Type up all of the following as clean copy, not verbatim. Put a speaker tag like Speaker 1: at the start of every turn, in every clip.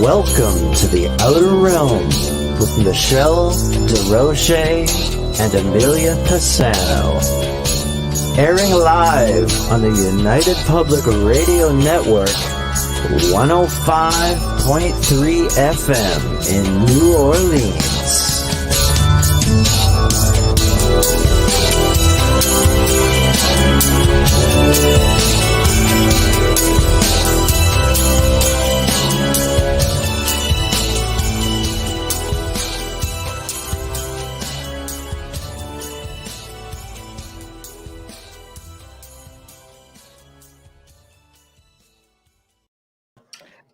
Speaker 1: Welcome to the Outer Realm with Michelle Desrochers and Amelia Pisano. Airing live on the United Public Radio Network, 105.3 FM in New Orleans.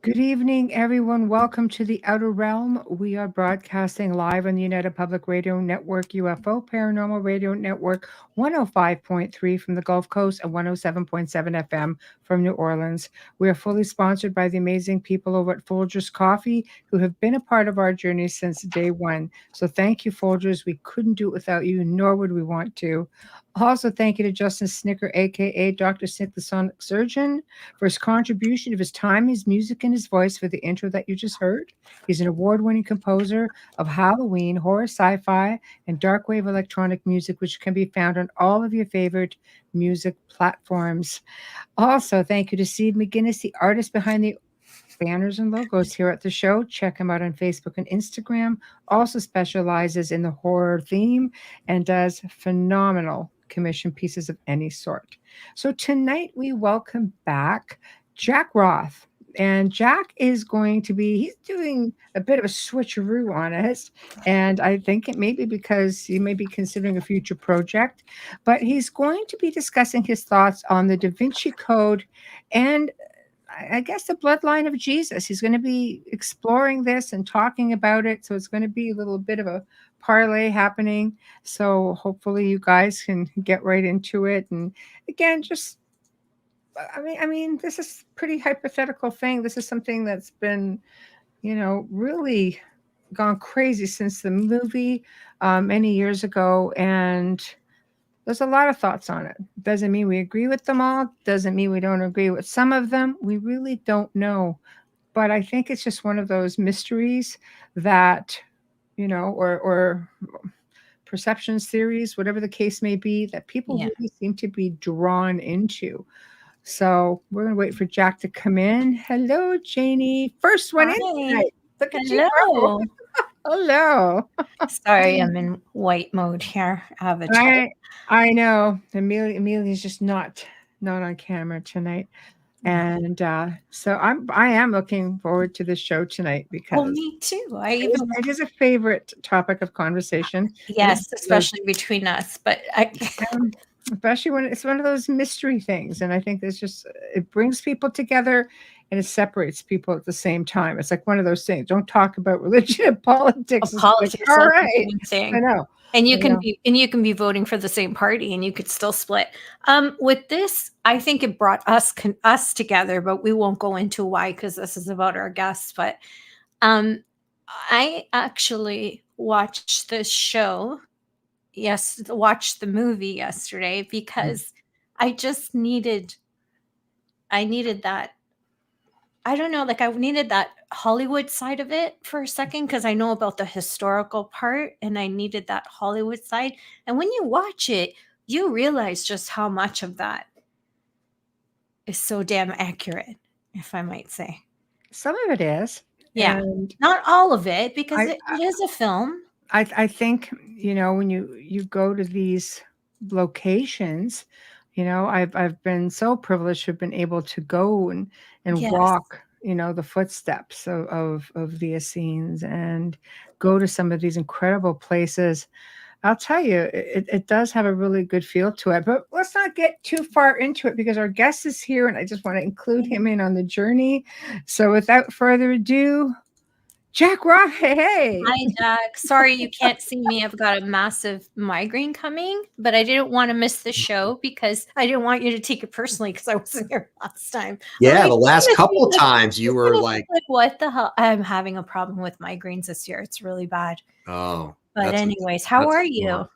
Speaker 2: Good evening, everyone. Welcome to the Outer Realm. We are broadcasting live on the United Public Radio Network, UFO Paranormal Radio Network, 105.3 from the Gulf Coast and 107.7 FM from New Orleans. We are fully sponsored by the amazing people over at Folgers Coffee, who have been a part of our journey since day one. So thank you, Folgers. We couldn't do it without you, nor would we want to. Also, thank you to Justin Snicker, a.k.a. Dr. Snick, the Sonic Surgeon, for his contribution of his time, his music, and his voice for the intro that you just heard. He's an award-winning composer of Halloween, horror, sci-fi, and dark wave electronic music, which can be found on all of your favorite music platforms. Also, thank you to Steve McGinnis, the artist behind the banners and logos here at the show. Check him out on Facebook and Instagram. Also specializes in the horror theme and does phenomenal commission pieces of any sort. So tonight we welcome back Jack Roth. And Jack is going to be, he's doing a bit of a switcheroo on us. And I think it may be because he may be considering a future project, but he's going to be discussing his thoughts on the DaVinci Code and I guess the Bloodline of Jesus. He's going to be exploring this and talking about it. So it's going to be a little bit of a parlay happening. So hopefully you guys can get right into it. And again, just, I mean, this is a pretty hypothetical thing. This is something that's been, really gone crazy since the movie many years ago. And there's a lot of thoughts on it. Doesn't mean we agree with them all. Doesn't mean we don't agree with some of them. We really don't know. But I think it's just one of those mysteries that, or perceptions, theories, whatever the case may be, that people really seem to be drawn into. So we're going to wait for Jack to come in. Hello, Janie. First one in tonight. Look at
Speaker 3: Hello.
Speaker 2: You. Hello.
Speaker 3: Sorry, I'm in white mode here. I have a child.
Speaker 2: I know. Amelia's just not on camera tonight. And so I am looking forward to the show tonight because
Speaker 3: me too.
Speaker 2: It is a favorite topic of conversation.
Speaker 3: Yes, especially between us. But
Speaker 2: especially when it's one of those mystery things. And I think it brings people together and it separates people at the same time. It's like one of those things. Don't talk about religion and politics.
Speaker 3: Politics,
Speaker 2: all right.
Speaker 3: I
Speaker 2: know.
Speaker 3: And you can be voting for the same party and you could still split. With this, I think it brought us together, but we won't go into why because this is about our guests. But I actually watched this show. Yes, watched the movie yesterday because I needed that. I don't know, I needed that Hollywood side of it for a second because I know about the historical part and I needed that Hollywood side. And when you watch it, you realize just how much of that is so damn accurate, if I might say.
Speaker 2: Some of it is.
Speaker 3: Yeah. And not all of it because it is a film.
Speaker 2: I think, when you go to these locations, I've been so privileged to have been able to go and walk, the footsteps of the Essenes and go to some of these incredible places. I'll tell you, it does have a really good feel to it. But let's not get too far into it because our guest is here and I just want to include him in on the journey. So without further ado, Jack Roth, hey.
Speaker 3: Hi, Jack. Sorry you can't see me. I've got a massive migraine coming, but I didn't want to miss the show because I didn't want you to take it personally because I wasn't here last time.
Speaker 1: Yeah, the last couple times you were like,
Speaker 3: what the hell? I'm having a problem with migraines this year. It's really bad.
Speaker 1: Oh.
Speaker 3: But anyways, how are you?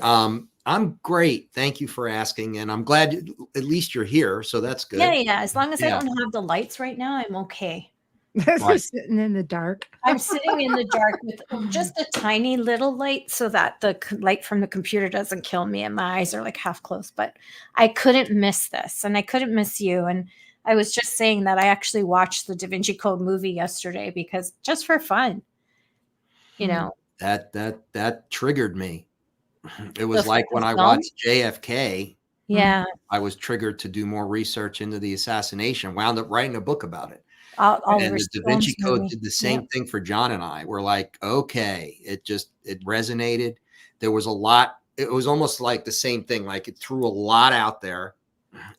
Speaker 1: I'm great. Thank you for asking. And I'm glad at least you're here. So that's good.
Speaker 3: Yeah. As long as I don't have the lights right now, I'm okay.
Speaker 2: Right. Sitting in the dark.
Speaker 3: I'm sitting in the dark with just a tiny little light so that the light from the computer doesn't kill me and my eyes are like half closed. But I couldn't miss this, and I couldn't miss you. And I was just saying that I actually watched the DaVinci Code movie yesterday because just for fun, you know.
Speaker 4: That triggered me. It was like when I watched JFK.
Speaker 3: Yeah.
Speaker 4: I was triggered to do more research into the assassination, wound up writing a book about it. And the DaVinci Code did the same thing for John and I. We're like, okay, it resonated. There was a lot. It was almost like the same thing. Like it threw a lot out there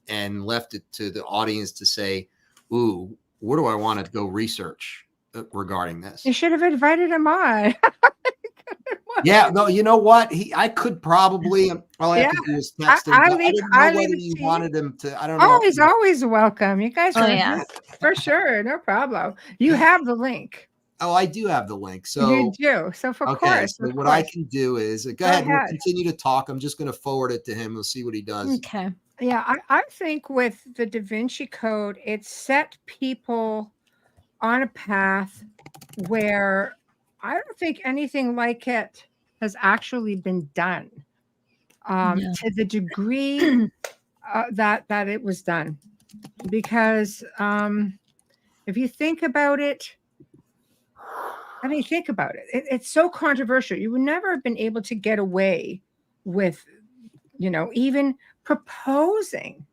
Speaker 4: and left it to the audience to say, ooh, what do I want to go research regarding this?
Speaker 2: You should have invited him on.
Speaker 4: Yeah, no, you know what? I could probably. All I have to do is text him. I didn't know whether you wanted him to. I don't know.
Speaker 2: Oh, he's always welcome. You guys are for sure. No problem. You have the link.
Speaker 4: Oh, I do have the link. So
Speaker 2: you do. So for course.
Speaker 4: So what I can do is go ahead. We'll continue to talk. I'm just going to forward it to him. We'll see what he does.
Speaker 3: Okay.
Speaker 2: Yeah, I think with the DaVinci Code, it set people on a path where I don't think anything like it has actually been done to the degree that it was done. Because if you think about it, it's so controversial. You would never have been able to get away with, even proposing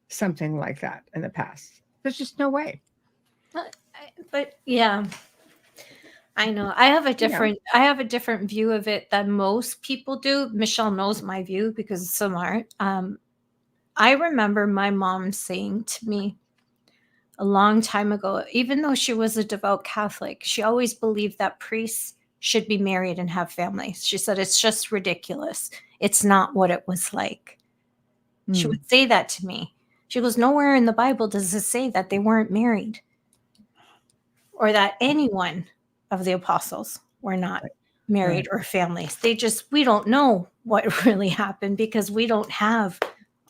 Speaker 2: something like that in the past. There's just no way.
Speaker 3: But yeah, I know. I have a different view of it than most people do. Michelle knows my view because it's similar. I remember my mom saying to me a long time ago, even though she was a devout Catholic, she always believed that priests should be married and have families. She said, it's just ridiculous. It's not what it was like. She would say that to me. She goes, nowhere in the Bible does it say that they weren't married or that anyone of the apostles were not married or families. We don't know what really happened because we don't have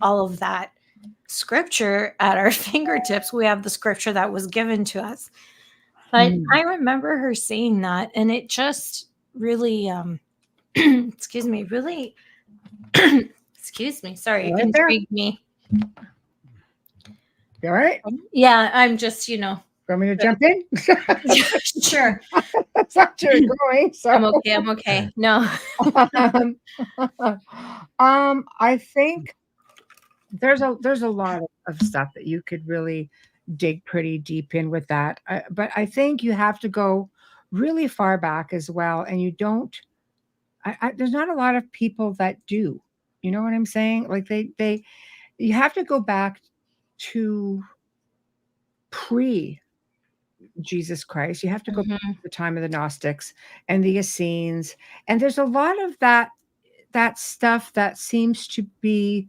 Speaker 3: all of that scripture at our fingertips. We have the scripture that was given to us. But I remember her saying that, and it just really, excuse me, sorry, intrigued me.
Speaker 2: You all right?
Speaker 3: Yeah, I'm just,
Speaker 2: Want me to jump in?
Speaker 3: Sure.
Speaker 2: That's not where you're going. So
Speaker 3: I'm okay. No.
Speaker 2: I think there's a lot of stuff that you could really dig pretty deep in with that. But I think you have to go really far back as well. And you don't, there's not a lot of people that do, you know what I'm saying? Like you have to go back to Jesus Christ. You have to go back to the time of the Gnostics and the Essenes. And there's a lot of that stuff that seems to be,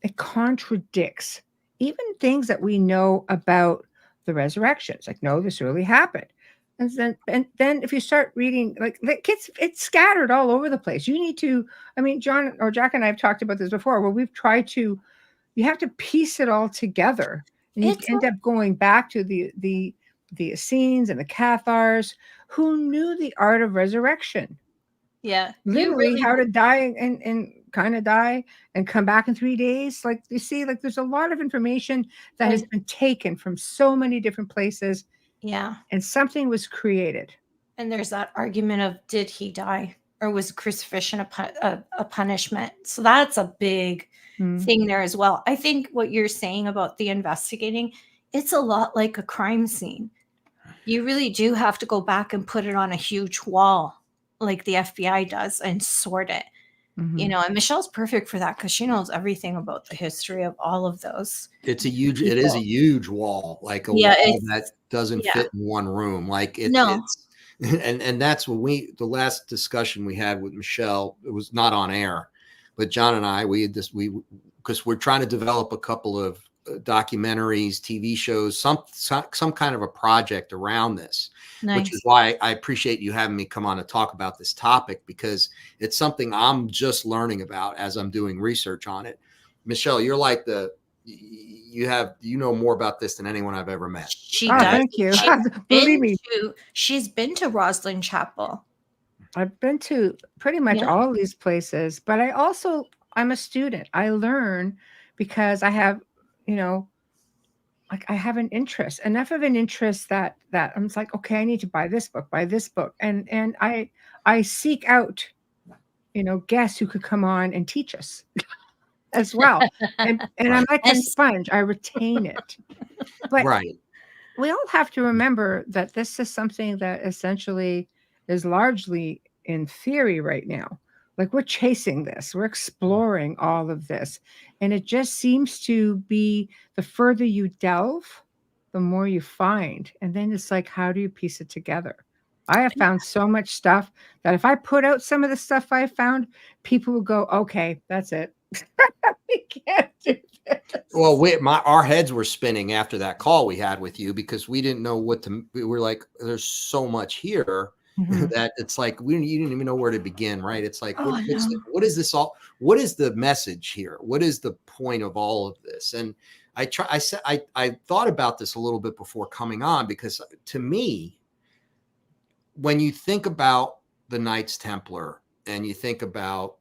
Speaker 2: it contradicts even things that we know about the resurrection. It's like, no, this really happened. And then if you start reading, like it's scattered all over the place. You need to, John or Jack and I have talked about this before, where we've tried to, you have to piece it all together. And you end up going back to the Essenes and the Cathars who knew the art of resurrection.
Speaker 3: Yeah.
Speaker 2: Literally how to die and kind of die and come back in 3 days. Like you see, like there's a lot of information that has been taken from so many different places.
Speaker 3: Yeah.
Speaker 2: And something was created.
Speaker 3: And there's that argument of, did he die or was crucifixion a punishment? So that's a big thing there as well. I think what you're saying about the investigating, it's a lot like a crime scene. You really do have to go back and put it on a huge wall like the FBI does and sort it. And Michelle's perfect for that because she knows everything about the history of all of those.
Speaker 4: It is a huge wall, like a wall that doesn't fit in one room. Like it's and that's what the last discussion we had with Michelle, it was not on air, but John and I, because we're trying to develop a couple of documentaries, TV shows, some kind of a project around this. Nice. Which is why I appreciate you having me come on to talk about this topic, because it's something I'm just learning about as I'm doing research on it. Michelle, you're like the you know more about this than anyone I've ever met.
Speaker 3: She does.
Speaker 2: Thank you. Believe me.
Speaker 3: She's been to Roslyn Chapel.
Speaker 2: I've been to pretty much all of these places, but I'm a student. I learn because I have, I have an interest, enough of an interest that I'm just like, okay, I need to buy this book. And I seek out, guests who could come on and teach us as well. And I'm like a sponge. I retain it. But we all have to remember that this is something that essentially is largely in theory right now. Like, we're chasing this, we're exploring all of this. And it just seems to be, the further you delve, the more you find. And then it's like, how do you piece it together? I have found so much stuff that if I put out some of the stuff I found, people will go, okay, that's it. We can't do this.
Speaker 4: Well, our heads were spinning after that call we had with you, because we didn't know we were like, there's so much here. That it's like you didn't even know where to begin, right? It's like, what is this all? What is the message here? What is the point of all of this? And I thought about this a little bit before coming on, because to me, when you think about the Knights Templar and you think about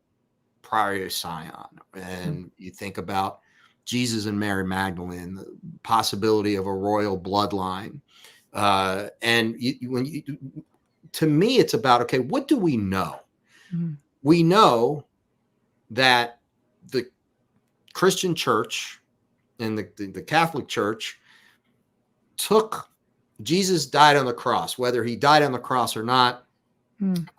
Speaker 4: Prior Sion and you think about Jesus and Mary Magdalene, the possibility of a royal bloodline, to me, it's about, okay, what do we know? We know that the Christian church and the Catholic Church took Jesus, died on the cross. Whether he died on the cross or not,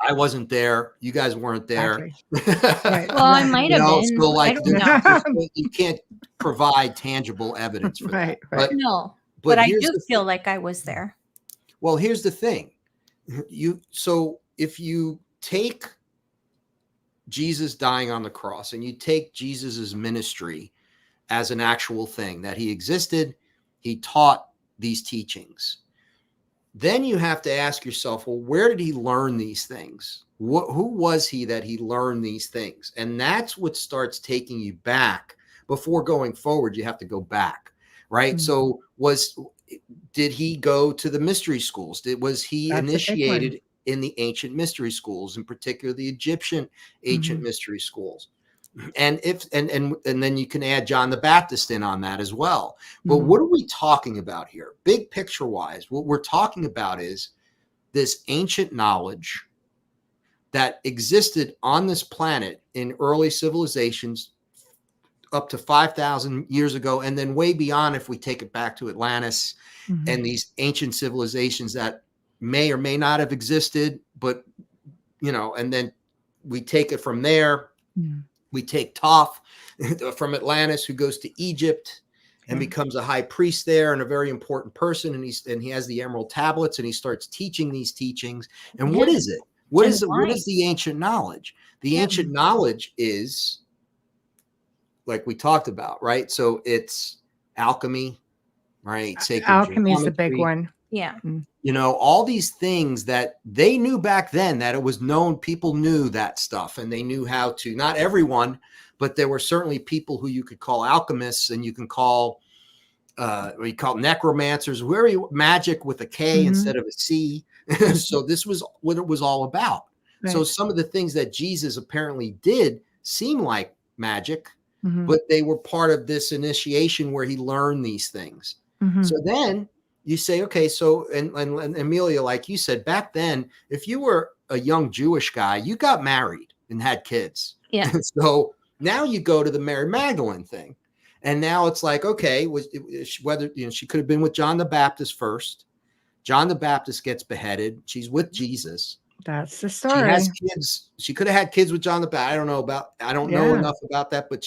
Speaker 4: I wasn't there. You guys weren't there.
Speaker 3: Right. Well, I might have been.
Speaker 4: So like,
Speaker 3: I don't know.
Speaker 4: you can't provide tangible evidence for that.
Speaker 2: Right.
Speaker 3: But I do feel like I was there.
Speaker 4: Well, here's the thing. So if you take Jesus dying on the cross and you take Jesus's ministry as an actual thing, that he existed, he taught these teachings, then you have to ask yourself, well, where did he learn these things? Who was he that he learned these things? And that's what starts taking you back. Before going forward, you have to go back, right? So did he go to the mystery schools? Was he initiated in the ancient mystery schools, in particular the Egyptian ancient mystery schools? And then you can add John the Baptist in on that as well. But what are we talking about here? Big picture wise, what we're talking about is this ancient knowledge that existed on this planet in early civilizations up to 5,000 years ago, and then way beyond if we take it back to Atlantis and these ancient civilizations that may or may not have existed, but and then we take it from there. We take Toph from Atlantis, who goes to Egypt and becomes a high priest there and a very important person, and he has the emerald tablets and he starts teaching these teachings. And what is it? What is the ancient knowledge? The ancient knowledge is, like we talked about, right? So it's alchemy, right?
Speaker 2: Alchemy is the big one.
Speaker 3: Yeah.
Speaker 4: All these things that they knew back then, that it was known, people knew that stuff, and they knew how to, not everyone, but there were certainly people who you could call alchemists, and you can call, we call necromancers, very magic with a K instead of a C. So this was what it was all about. Right. So some of the things that Jesus apparently did seem like magic, but they were part of this initiation where he learned these things. So then you say, okay, so, and Amelia, like you said, back then, if you were a young Jewish guy, you got married and had kids.
Speaker 3: Yeah.
Speaker 4: So now you go to the Mary Magdalene thing. And now it's like, okay, whether, she could have been with John the Baptist first. John the Baptist gets beheaded. She's with Jesus.
Speaker 2: That's the story.
Speaker 4: She has kids. She could have had kids with John the Baptist. I don't know enough about that, but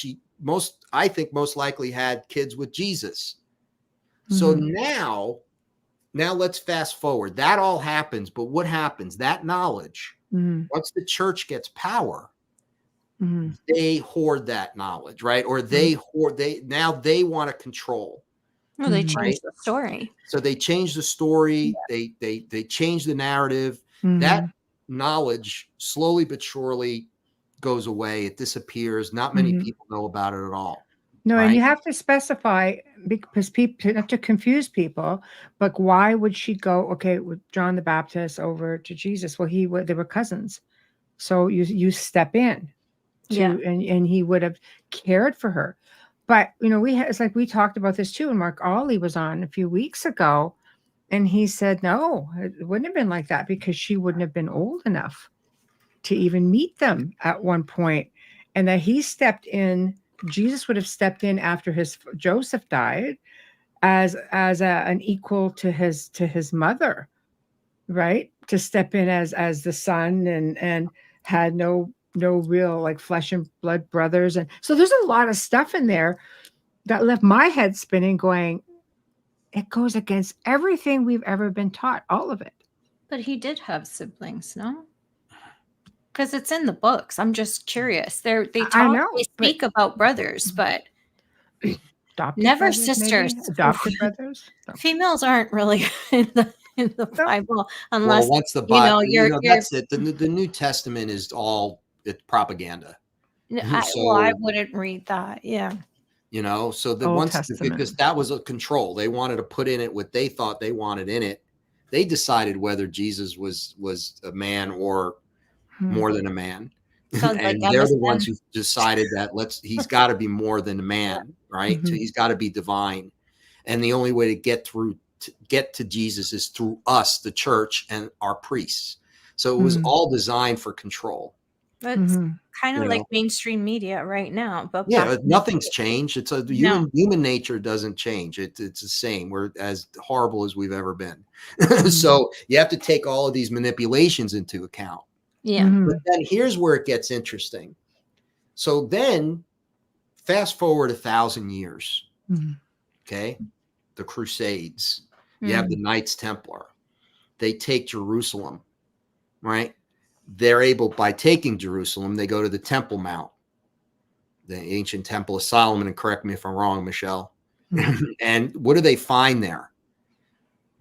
Speaker 4: I think most likely had kids with Jesus. So now let's fast forward. That all happens, but what happens? That knowledge, once the church gets power, they hoard that knowledge, right? Or they want to control.
Speaker 3: No, they changed the story.
Speaker 4: So they change the story. Yeah. They change the narrative. That knowledge slowly but surely goes away. It disappears. Not many people know about it at all.
Speaker 2: No,
Speaker 4: right?
Speaker 2: and you have to specify, because people, not to confuse people, but why would she go, okay, with John the Baptist over to Jesus? Well, they were cousins. So you step in to, and he would have cared for her. But, it's like we talked about this too, and Mark Ollie was on a few weeks ago, and he said, no, it wouldn't have been like that, because she wouldn't have been old enough to even meet them at one point. And that he stepped in, Jesus would have stepped in after Joseph died as an equal to his mother, right? To step in as the son, and had no real like flesh and blood brothers. And so there's a lot of stuff in there that left my head spinning, going, it goes against everything we've ever been taught, all of it.
Speaker 3: But he did have siblings, no? Because it's in the books. I'm just curious. They speak about brothers, but never brothers, sisters.
Speaker 2: Maybe? Adopted brothers. No.
Speaker 3: Females aren't really in the Bible, unless
Speaker 4: once the Bible, that's it. The New Testament is all propaganda.
Speaker 3: I wouldn't read that. Yeah.
Speaker 4: So because that was a control, they wanted to put in it what they thought they wanted in it. They decided whether Jesus was a man or more than a man. And they're the ones who decided that he's got to be more than a man, right? So he's got to be divine. And the only way to get to Jesus is through us, the church, and our priests. So it was all designed for control.
Speaker 3: It's kind of like mainstream media right now. But
Speaker 4: nothing's changed. It's human nature doesn't change. It's the same. We're as horrible as we've ever been. So you have to take all of these manipulations into account.
Speaker 3: Yeah.
Speaker 4: But then here's where it gets interesting. So then fast forward 1,000 years. Okay. The Crusades. You have the Knights Templar. They take Jerusalem, right? They're able, by taking Jerusalem, they go to the Temple Mount, the ancient Temple of Solomon. And correct me if I'm wrong, Michelle. And what do they find there?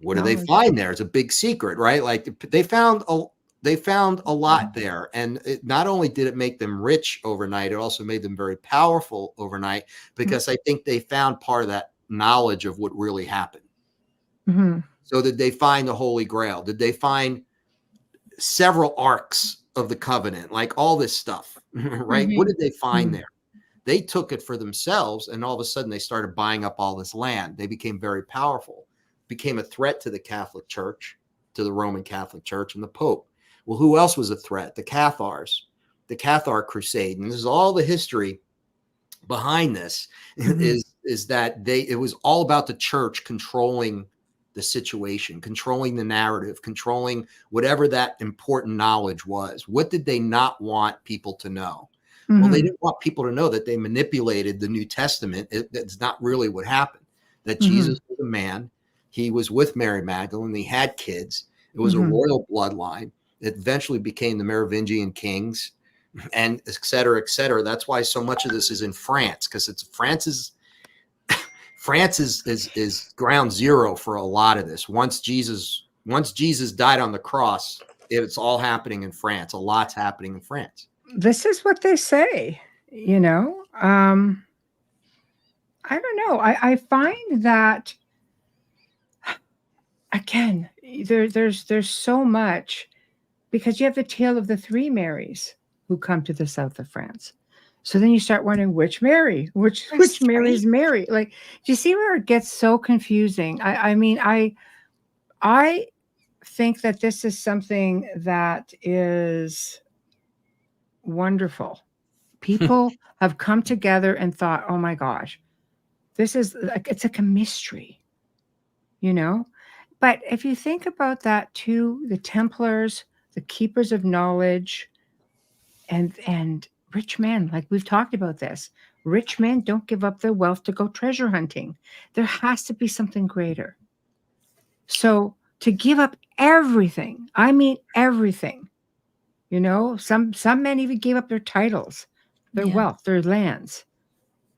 Speaker 4: What do they find there? It's a big secret, right? Like they found a lot there. And not only did it make them rich overnight, it also made them very powerful overnight, because I think they found part of that knowledge of what really happened. So did they find the Holy Grail? Did they find several arcs of the covenant, like all this stuff, right? What did they find there? They took it for themselves, and all of a sudden they started buying up all this land. They became very powerful, became a threat to the Catholic Church, to the Roman Catholic Church and the Pope. Well, who else was a threat? The Cathars, the Cathar Crusade. And this is all the history behind this, is that it was all about the church controlling the situation, controlling the narrative, controlling whatever that important knowledge was. What did they not want people to know? Well, they didn't want people to know that they manipulated the New Testament. That's not really what happened. That Jesus was a man. He was with Mary Magdalene. He had kids. It was a royal bloodline. It eventually became the Merovingian kings, and et cetera, et cetera. That's why so much of this is in France, because France is ground zero for a lot of this. Once Jesus died on the cross, it's all happening in France. A lot's happening in France.
Speaker 2: This is what they say, I don't know. I find that, again, there's so much, because you have the tale of the three Marys who come to the south of France. So then you start wondering which Mary is Mary. Like, do you see where it gets so confusing? I mean, I think that this is something that is wonderful. People have come together and thought, oh my gosh, this is like, it's like a mystery, But if you think about that too, the Templars, the keepers of knowledge, and rich men, like we've talked about this, rich men don't give up their wealth to go treasure hunting. There has to be something greater. So to give up everything, I mean everything, some men even gave up their titles, their wealth, their lands.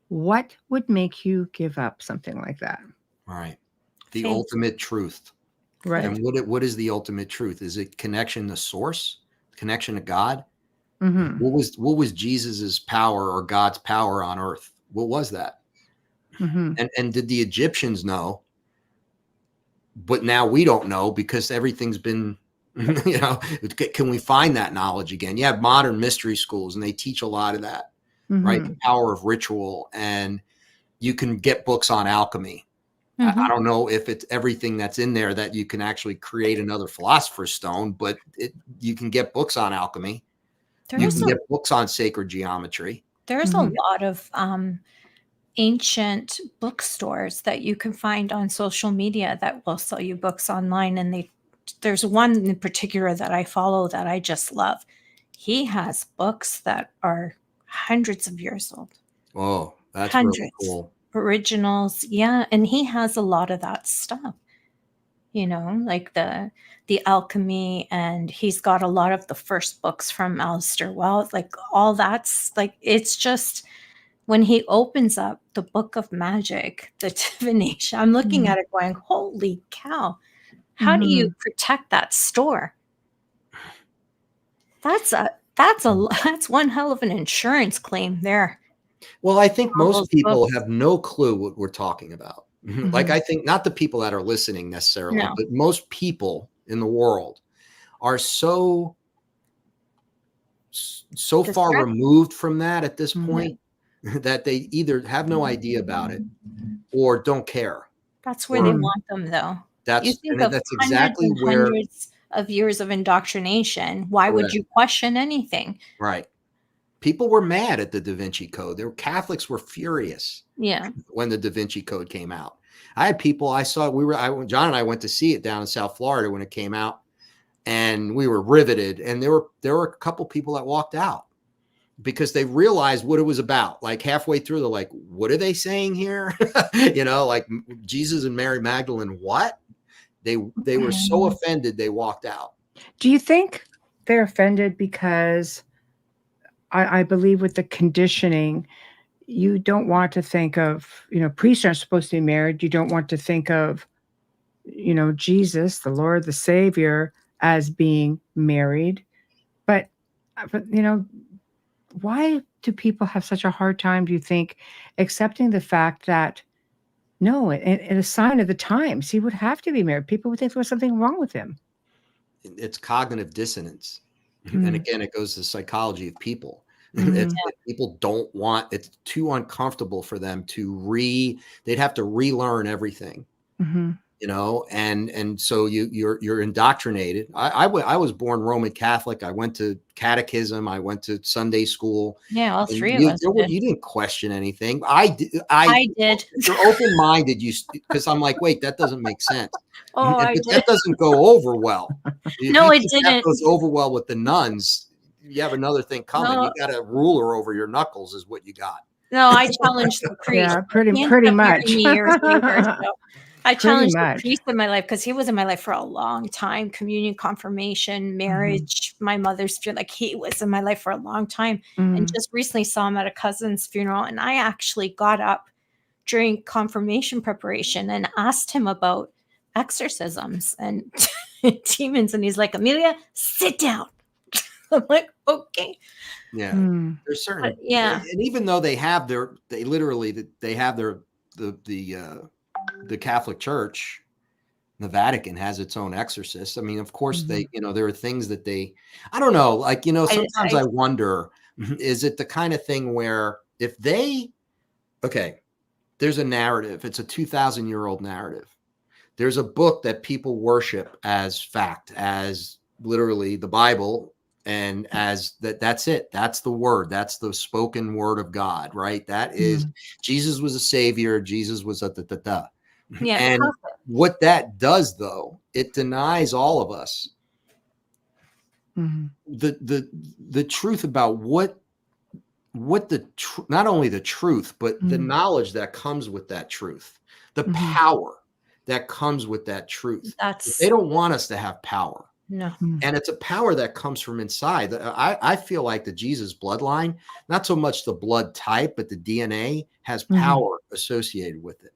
Speaker 2: What would make you give up something like that?
Speaker 4: Right. The ultimate truth.
Speaker 2: Right.
Speaker 4: And what is the ultimate truth? Is it connection to source, connection to God? What was Jesus's power or God's power on earth? What was that? And did the Egyptians know? But now we don't know because everything's been, can we find that knowledge again? You have modern mystery schools and they teach a lot of that, right? The power of ritual, and you can get books on alchemy. I don't know if it's everything that's in there that you can actually create another philosopher's stone, but you can get books on alchemy. You can get books on sacred geometry.
Speaker 3: There's a lot of ancient bookstores that you can find on social media that will sell you books online. And there's one in particular that I follow that I just love. He has books that are hundreds of years old.
Speaker 4: Oh, that's really cool.
Speaker 3: Originals. Yeah. And he has a lot of that stuff, like the alchemy, and he's got a lot of the first books from Aleister Wells, like all that's like, it's just, when he opens up the book of magic, the divination, I'm looking at it going, holy cow, how do you protect that store? That's one hell of an insurance claim there.
Speaker 4: Well, I think most people have no clue what we're talking about. Like, I think not the people that are listening necessarily, but most people in the world are so far removed from that at this point that they either have no idea about it or don't care.
Speaker 3: That's where they want them, though.
Speaker 4: That's exactly where
Speaker 3: hundreds of years of indoctrination. Why would you question anything?
Speaker 4: Right. People were mad at the DaVinci Code. Catholics were furious.
Speaker 3: Yeah.
Speaker 4: When the DaVinci Code came out, I had people I saw. John and I went to see it down in South Florida when it came out, and we were riveted. And there were a couple people that walked out because they realized what it was about. Like halfway through, they're like, "What are they saying here?" Like Jesus and Mary Magdalene. What? They were so offended they walked out.
Speaker 2: Do you think they're offended because I believe with the conditioning, you don't want to think of, priests aren't supposed to be married. You don't want to think of, Jesus, the Lord, the Savior, as being married. But why do people have such a hard time, do you think, accepting the fact that, no, in a sign of the times, he would have to be married? People would think there was something wrong with him.
Speaker 4: It's cognitive dissonance. And again, it goes to the psychology of people. People don't want, it's too uncomfortable for them they'd have to relearn everything. And so you're indoctrinated. I was born Roman Catholic. I went to catechism. I went to Sunday school.
Speaker 3: Yeah, all three of us.
Speaker 4: You didn't question anything. I did. You're open-minded. Because I'm like, wait, that doesn't make sense. That doesn't go over well.
Speaker 3: No, it didn't.
Speaker 4: That goes over well with the nuns. You have another thing coming. No. You got a ruler over your knuckles, is what you got.
Speaker 3: No, I challenged the priest.
Speaker 2: Yeah, pretty much.
Speaker 3: I challenged the priest in my life because he was in my life for a long time. Communion, confirmation, marriage, my mother's funeral. Like, he was in my life for a long time. And just recently saw him at a cousin's funeral. And I actually got up during confirmation preparation and asked him about exorcisms and demons. And he's like, Amelia, sit down. I'm like, okay.
Speaker 4: Yeah. There's certain, and even though they have the Catholic Church, the Vatican has its own exorcists. I mean, of course there are things that I don't know, like, sometimes I wonder, is it the kind of thing where if there's a narrative, it's a 2,000-year-old narrative. There's a book that people worship as fact, as literally the Bible, and as that's it. That's the word. That's the spoken word of God, right? That is, Jesus was a savior. Jesus was a da-da-da.
Speaker 3: Yeah.
Speaker 4: And what that does, though, it denies all of us the truth about not only the truth, but the knowledge that comes with that truth, the power that comes with that truth. They don't want us to have power.
Speaker 3: No.
Speaker 4: And it's a power that comes from inside. I feel like the Jesus bloodline, not so much the blood type, but the DNA has power associated with it.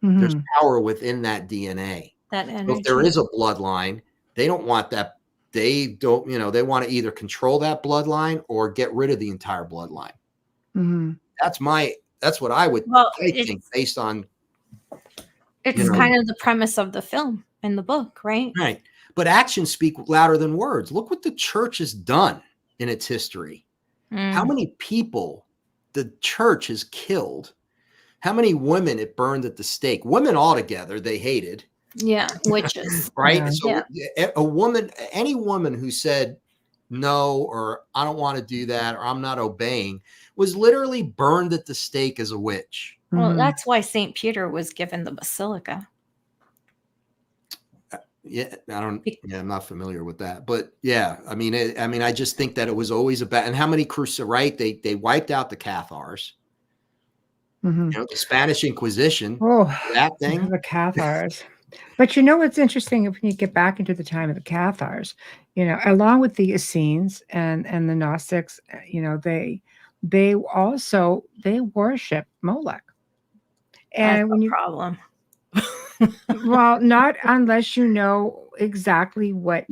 Speaker 4: There's power within that DNA.
Speaker 3: That energy.
Speaker 4: So if there is a bloodline, they don't want that. They don't, they want to either control that bloodline or get rid of the entire bloodline. That's my That's what I would think based on.
Speaker 3: It's kind of the premise of the film and the book, right?
Speaker 4: Right. But actions speak louder than words. Look what the church has done in its history. How many people the church has killed? How many women it burned at the stake? Women altogether, they hated.
Speaker 3: Yeah, witches.
Speaker 4: Right. So a woman, any woman who said no, or I don't want to do that, or I'm not obeying, was literally burned at the stake as a witch.
Speaker 3: Well, that's why St. Peter was given the basilica.
Speaker 4: Yeah, I'm not familiar with that, but yeah, I mean, I just think that it was always about, and how many right? They wiped out the Cathars. You know, the Spanish Inquisition. That thing.
Speaker 2: The Cathars. But you know what's interesting, if you get back into the time of the Cathars, you know, along with the Essenes and the Gnostics, you know, they worship Moloch. And
Speaker 3: that's a problem.
Speaker 2: Well, not unless you know exactly what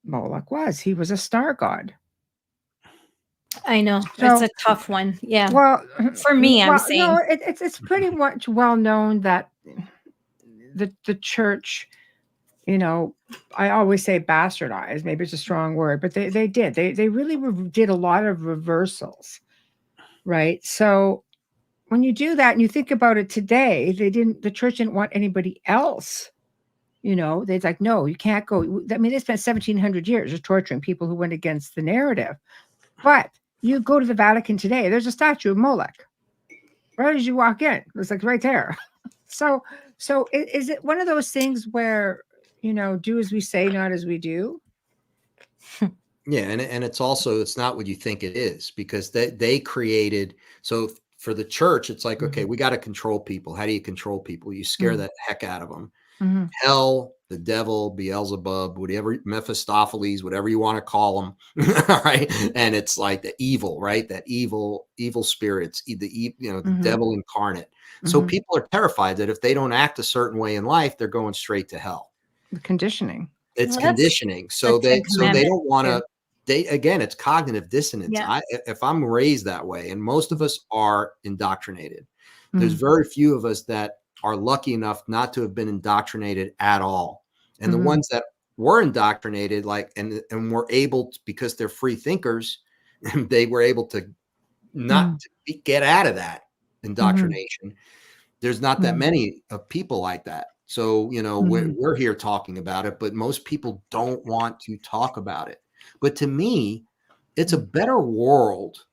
Speaker 2: Moloch was. He was a star god.
Speaker 3: I know. So, it's a tough one. Yeah.
Speaker 2: Well,
Speaker 3: for me, I'm saying
Speaker 2: no, it's pretty much well known that the church, you know, I always say bastardized, maybe it's a strong word, but they really did a lot of reversals, right? So when you do that and you think about it today, the church didn't want anybody else, you know, they're like, no, you can't go. I mean, they spent 1700 years of torturing people who went against the narrative. But you go to the Vatican today, there's a statue of Moloch right as you walk in. It's like right there. So is it one of those things where, you know, do as we say, not as we do?
Speaker 4: Yeah. And it's also, it's not what you think it is, because they created, so for the church, it's like, okay, we got to control people. How do you control people? You scare the heck out of them. Hell, the devil, Beelzebub, whatever, Mephistopheles, whatever you want to call them. All right. And it's like the evil, right? That evil spirits, the devil incarnate. So people are terrified that if they don't act a certain way in life, they're going straight to hell.
Speaker 2: The conditioning.
Speaker 4: It's conditioning. So they don't want to. Again, it's cognitive dissonance.
Speaker 3: Yeah.
Speaker 4: If I'm raised that way, and most of us are indoctrinated, there's very few of us that are lucky enough not to have been indoctrinated at all. And the ones that were indoctrinated, and were able to, because they're free thinkers, they were able to not get out of that indoctrination. There's not that many of people like that. So, you know, we're here talking about it, but most people don't want to talk about it. But to me, it's a better world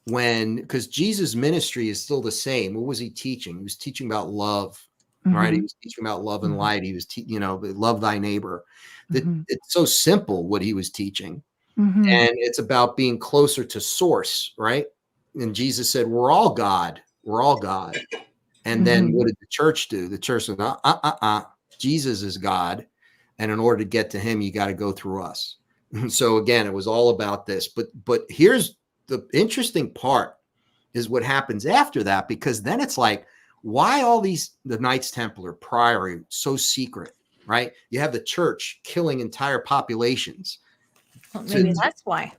Speaker 4: because Jesus' ministry is still the same. What was he teaching? He was teaching about love, right? He was teaching about love and light. He was, love thy neighbor. It's so simple what he was teaching. And it's about being closer to source, right? And Jesus said, we're all God. We're all God. And then what did the church do? The church said, Jesus is God. And in order to get to him, you got to go through us. So again, it was all about this. But here's the interesting part is what happens after that, because then it's like, why the Knights Templar Priory so secret, right? You have the church killing entire populations.
Speaker 3: Well, maybe that's why.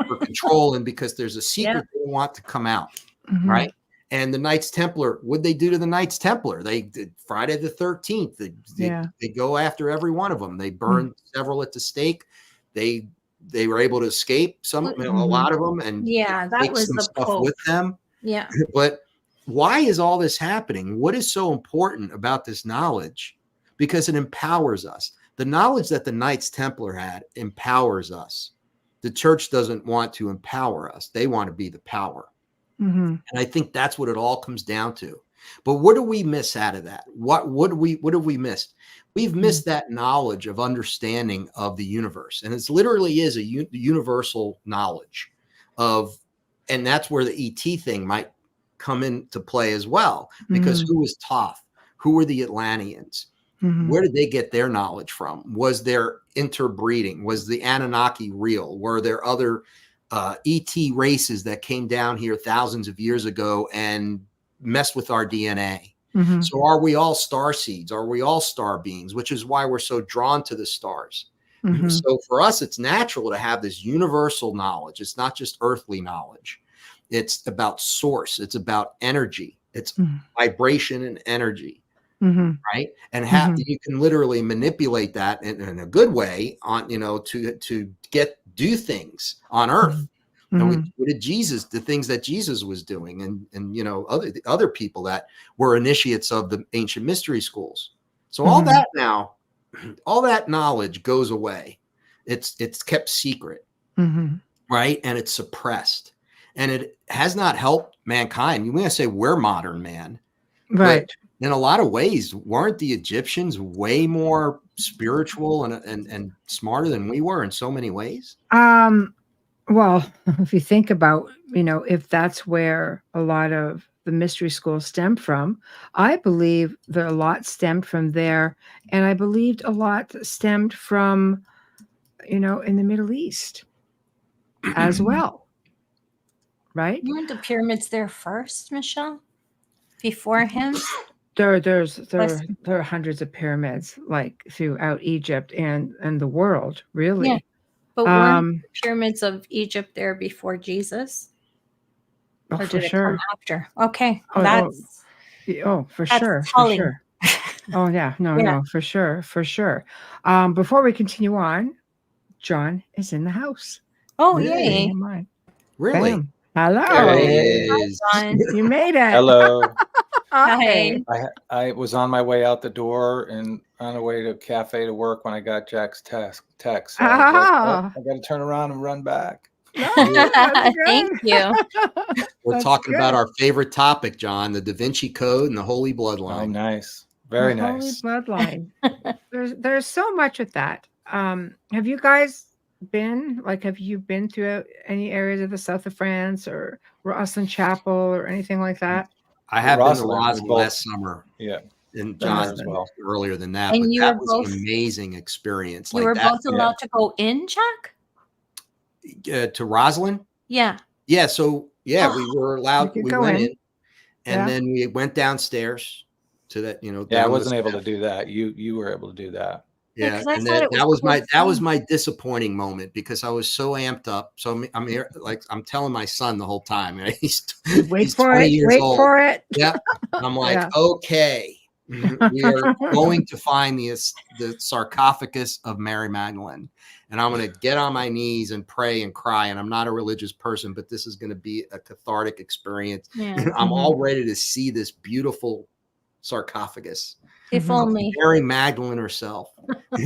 Speaker 4: For control, and because there's a secret they want to come out, right? And the Knights Templar, what'd they do to the Knights Templar? They did Friday the 13th. They go after every one of them. They burned several at the stake. They were able to escape a lot of them, and
Speaker 3: that was
Speaker 4: some
Speaker 3: the
Speaker 4: stuff
Speaker 3: Pope
Speaker 4: with them.
Speaker 3: Yeah.
Speaker 4: But why is all this happening? What is so important about this knowledge? Because it empowers us. The knowledge that the Knights Templar had empowers us. The church doesn't want to empower us. They want to be the power. And I think that's what it all comes down to. But what do we miss out of that? What have we missed? We've missed that knowledge of understanding of the universe. And it literally is a universal knowledge of, and that's where the ET thing might come into play as well. Because who was Thoth? Who were the Atlanteans? Where did they get their knowledge from? Was there interbreeding? Was the Anunnaki real? Were there other ET races that came down here thousands of years ago and messed with our DNA? So are we all star seeds? Are we all star beings? Which is why we're so drawn to the stars. So for us, it's natural to have this universal knowledge. It's not just earthly knowledge. It's about source. It's about energy. It's vibration and energy, right? And how you can literally manipulate that in a good way on, to do things on earth. And what did Jesus, the things that Jesus was doing, and other people that were initiates of the ancient mystery schools. So all that now, all that knowledge goes away. It's kept secret, right? And it's suppressed, and it has not helped mankind. You may say we're modern man,
Speaker 2: right?
Speaker 4: But in a lot of ways, weren't the Egyptians way more spiritual and smarter than we were in so many ways?
Speaker 2: Well, if you think about, if that's where a lot of the mystery schools stemmed from, I believe that a lot stemmed from there. And I believed a lot stemmed from, in the Middle East as well. Right?
Speaker 3: Weren't the pyramids there first, Michelle? Before him?
Speaker 2: There are hundreds of pyramids like throughout Egypt and the world, really.
Speaker 3: Yeah. But weren't the pyramids of Egypt there before Jesus? Or did it come after? Okay.
Speaker 2: For sure. Oh, yeah. No, for sure. Before we continue on, John is in the house.
Speaker 3: Oh, yay.
Speaker 4: Really?
Speaker 2: Bam. Hello.
Speaker 3: Hi, John.
Speaker 2: You made it.
Speaker 5: Hello.
Speaker 2: Hi.
Speaker 5: I was on my way out the door and on the way to a cafe to work when I got Jack's text. So I got to turn around and run back.
Speaker 3: Thank you.
Speaker 4: We're talking about our favorite topic, John, the DaVinci Code and the Holy Bloodline.
Speaker 5: Oh, nice. Very nice.
Speaker 2: Holy Bloodline. There's so much with that. Have you guys have you been through any areas of the south of France or Rosslyn Chapel or anything like that?
Speaker 4: I have been to Rosslyn last summer.
Speaker 5: Yeah.
Speaker 4: And John as well earlier than that.
Speaker 3: And
Speaker 4: but
Speaker 3: you
Speaker 4: that
Speaker 3: were
Speaker 4: was
Speaker 3: both,
Speaker 4: an amazing experience.
Speaker 3: You were both allowed to go in, Jack?
Speaker 4: To Rosslyn?
Speaker 3: Yeah.
Speaker 4: Yeah. So we were allowed. We went in, and then we went downstairs to that.
Speaker 5: I wasn't able to do that. You were able to do that.
Speaker 4: Yeah, and then that was my disappointing moment because I was so amped up. So I'm here, like I'm telling my son the whole time. He's 20 years old.
Speaker 2: For it.
Speaker 4: Yeah, I'm like, okay, we are going to find the sarcophagus of Mary Magdalene, and I'm going to get on my knees and pray and cry. And I'm not a religious person, but this is going to be a cathartic experience. Yeah. I'm all ready to see this beautiful sarcophagus.
Speaker 3: If only
Speaker 4: Mary Magdalene herself.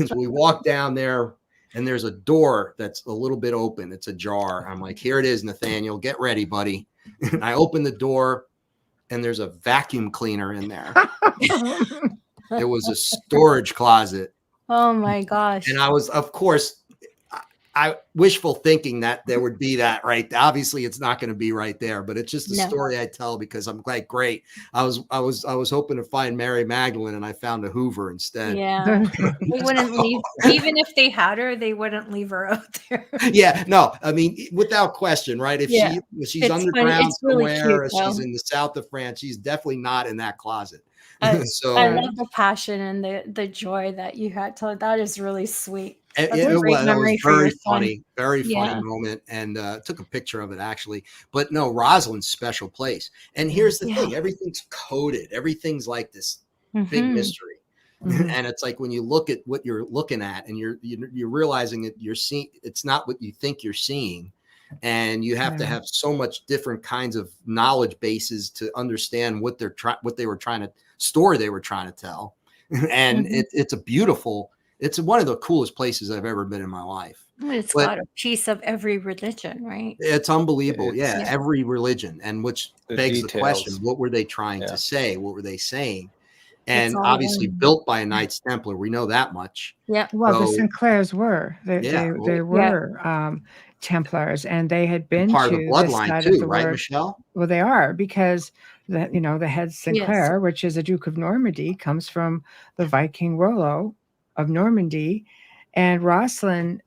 Speaker 4: So we walk down there and there's a door that's a little bit open. It's ajar. I'm like, here it is, Nathaniel. Get ready, buddy. And I open the door and there's a vacuum cleaner in there. It was a storage closet.
Speaker 3: Oh my gosh.
Speaker 4: And I was, of course, I wishful thinking that there would be that right. Obviously, it's not going to be right there, but it's just a story I tell because I'm like, great. I was hoping to find Mary Magdalene, and I found a Hoover instead.
Speaker 3: Yeah, they wouldn't leave, even if they had her. They wouldn't leave her out there.
Speaker 4: Yeah, no, I mean, without question, right? If she's underground somewhere, or she's in the south of France, she's definitely not in that closet. So
Speaker 3: I love the passion and the joy that you had to. That is really sweet.
Speaker 4: It was very funny moment, and took a picture of it actually. But no, Roslyn's special place. And here's the thing: everything's coded. Everything's like this big mystery. And it's like when you look at what you're looking at, and you're realizing that you're seeing, it's not what you think you're seeing, and you have to have so much different kinds of knowledge bases to understand what they were trying to tell. And it's a beautiful. It's one of the coolest places I've ever been in my life.
Speaker 3: It's got a piece of every religion, right?
Speaker 4: It's unbelievable. Yeah, every religion. And which begs the question, what were they trying to say? What were they saying? And obviously built by a Knights Templar. We know that much.
Speaker 3: Yeah.
Speaker 2: Well, the Sinclairs were. They were Templars, and they had been
Speaker 4: part
Speaker 2: to
Speaker 4: of the bloodline too, right, Michelle?
Speaker 2: Well, they are, because the head Sinclair, which is a Duke of Normandy, comes from the Viking Rollo of Normandy, and Rosslyn,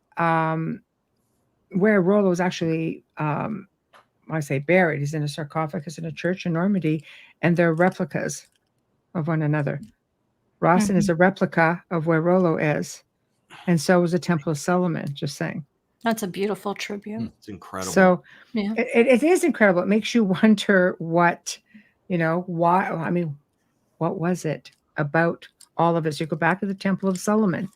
Speaker 2: where Rollo is actually, I say buried, he's in a sarcophagus in a church in Normandy, and they're replicas of one another. Rosslyn is a replica of where Rollo is, and so was the Temple of Solomon. Just saying.
Speaker 3: That's a beautiful tribute.
Speaker 4: It's incredible.
Speaker 2: So
Speaker 3: yeah,
Speaker 2: it is incredible. It makes you wonder what, why, I mean, what was it about all of us? You go back to the Temple of Solomon.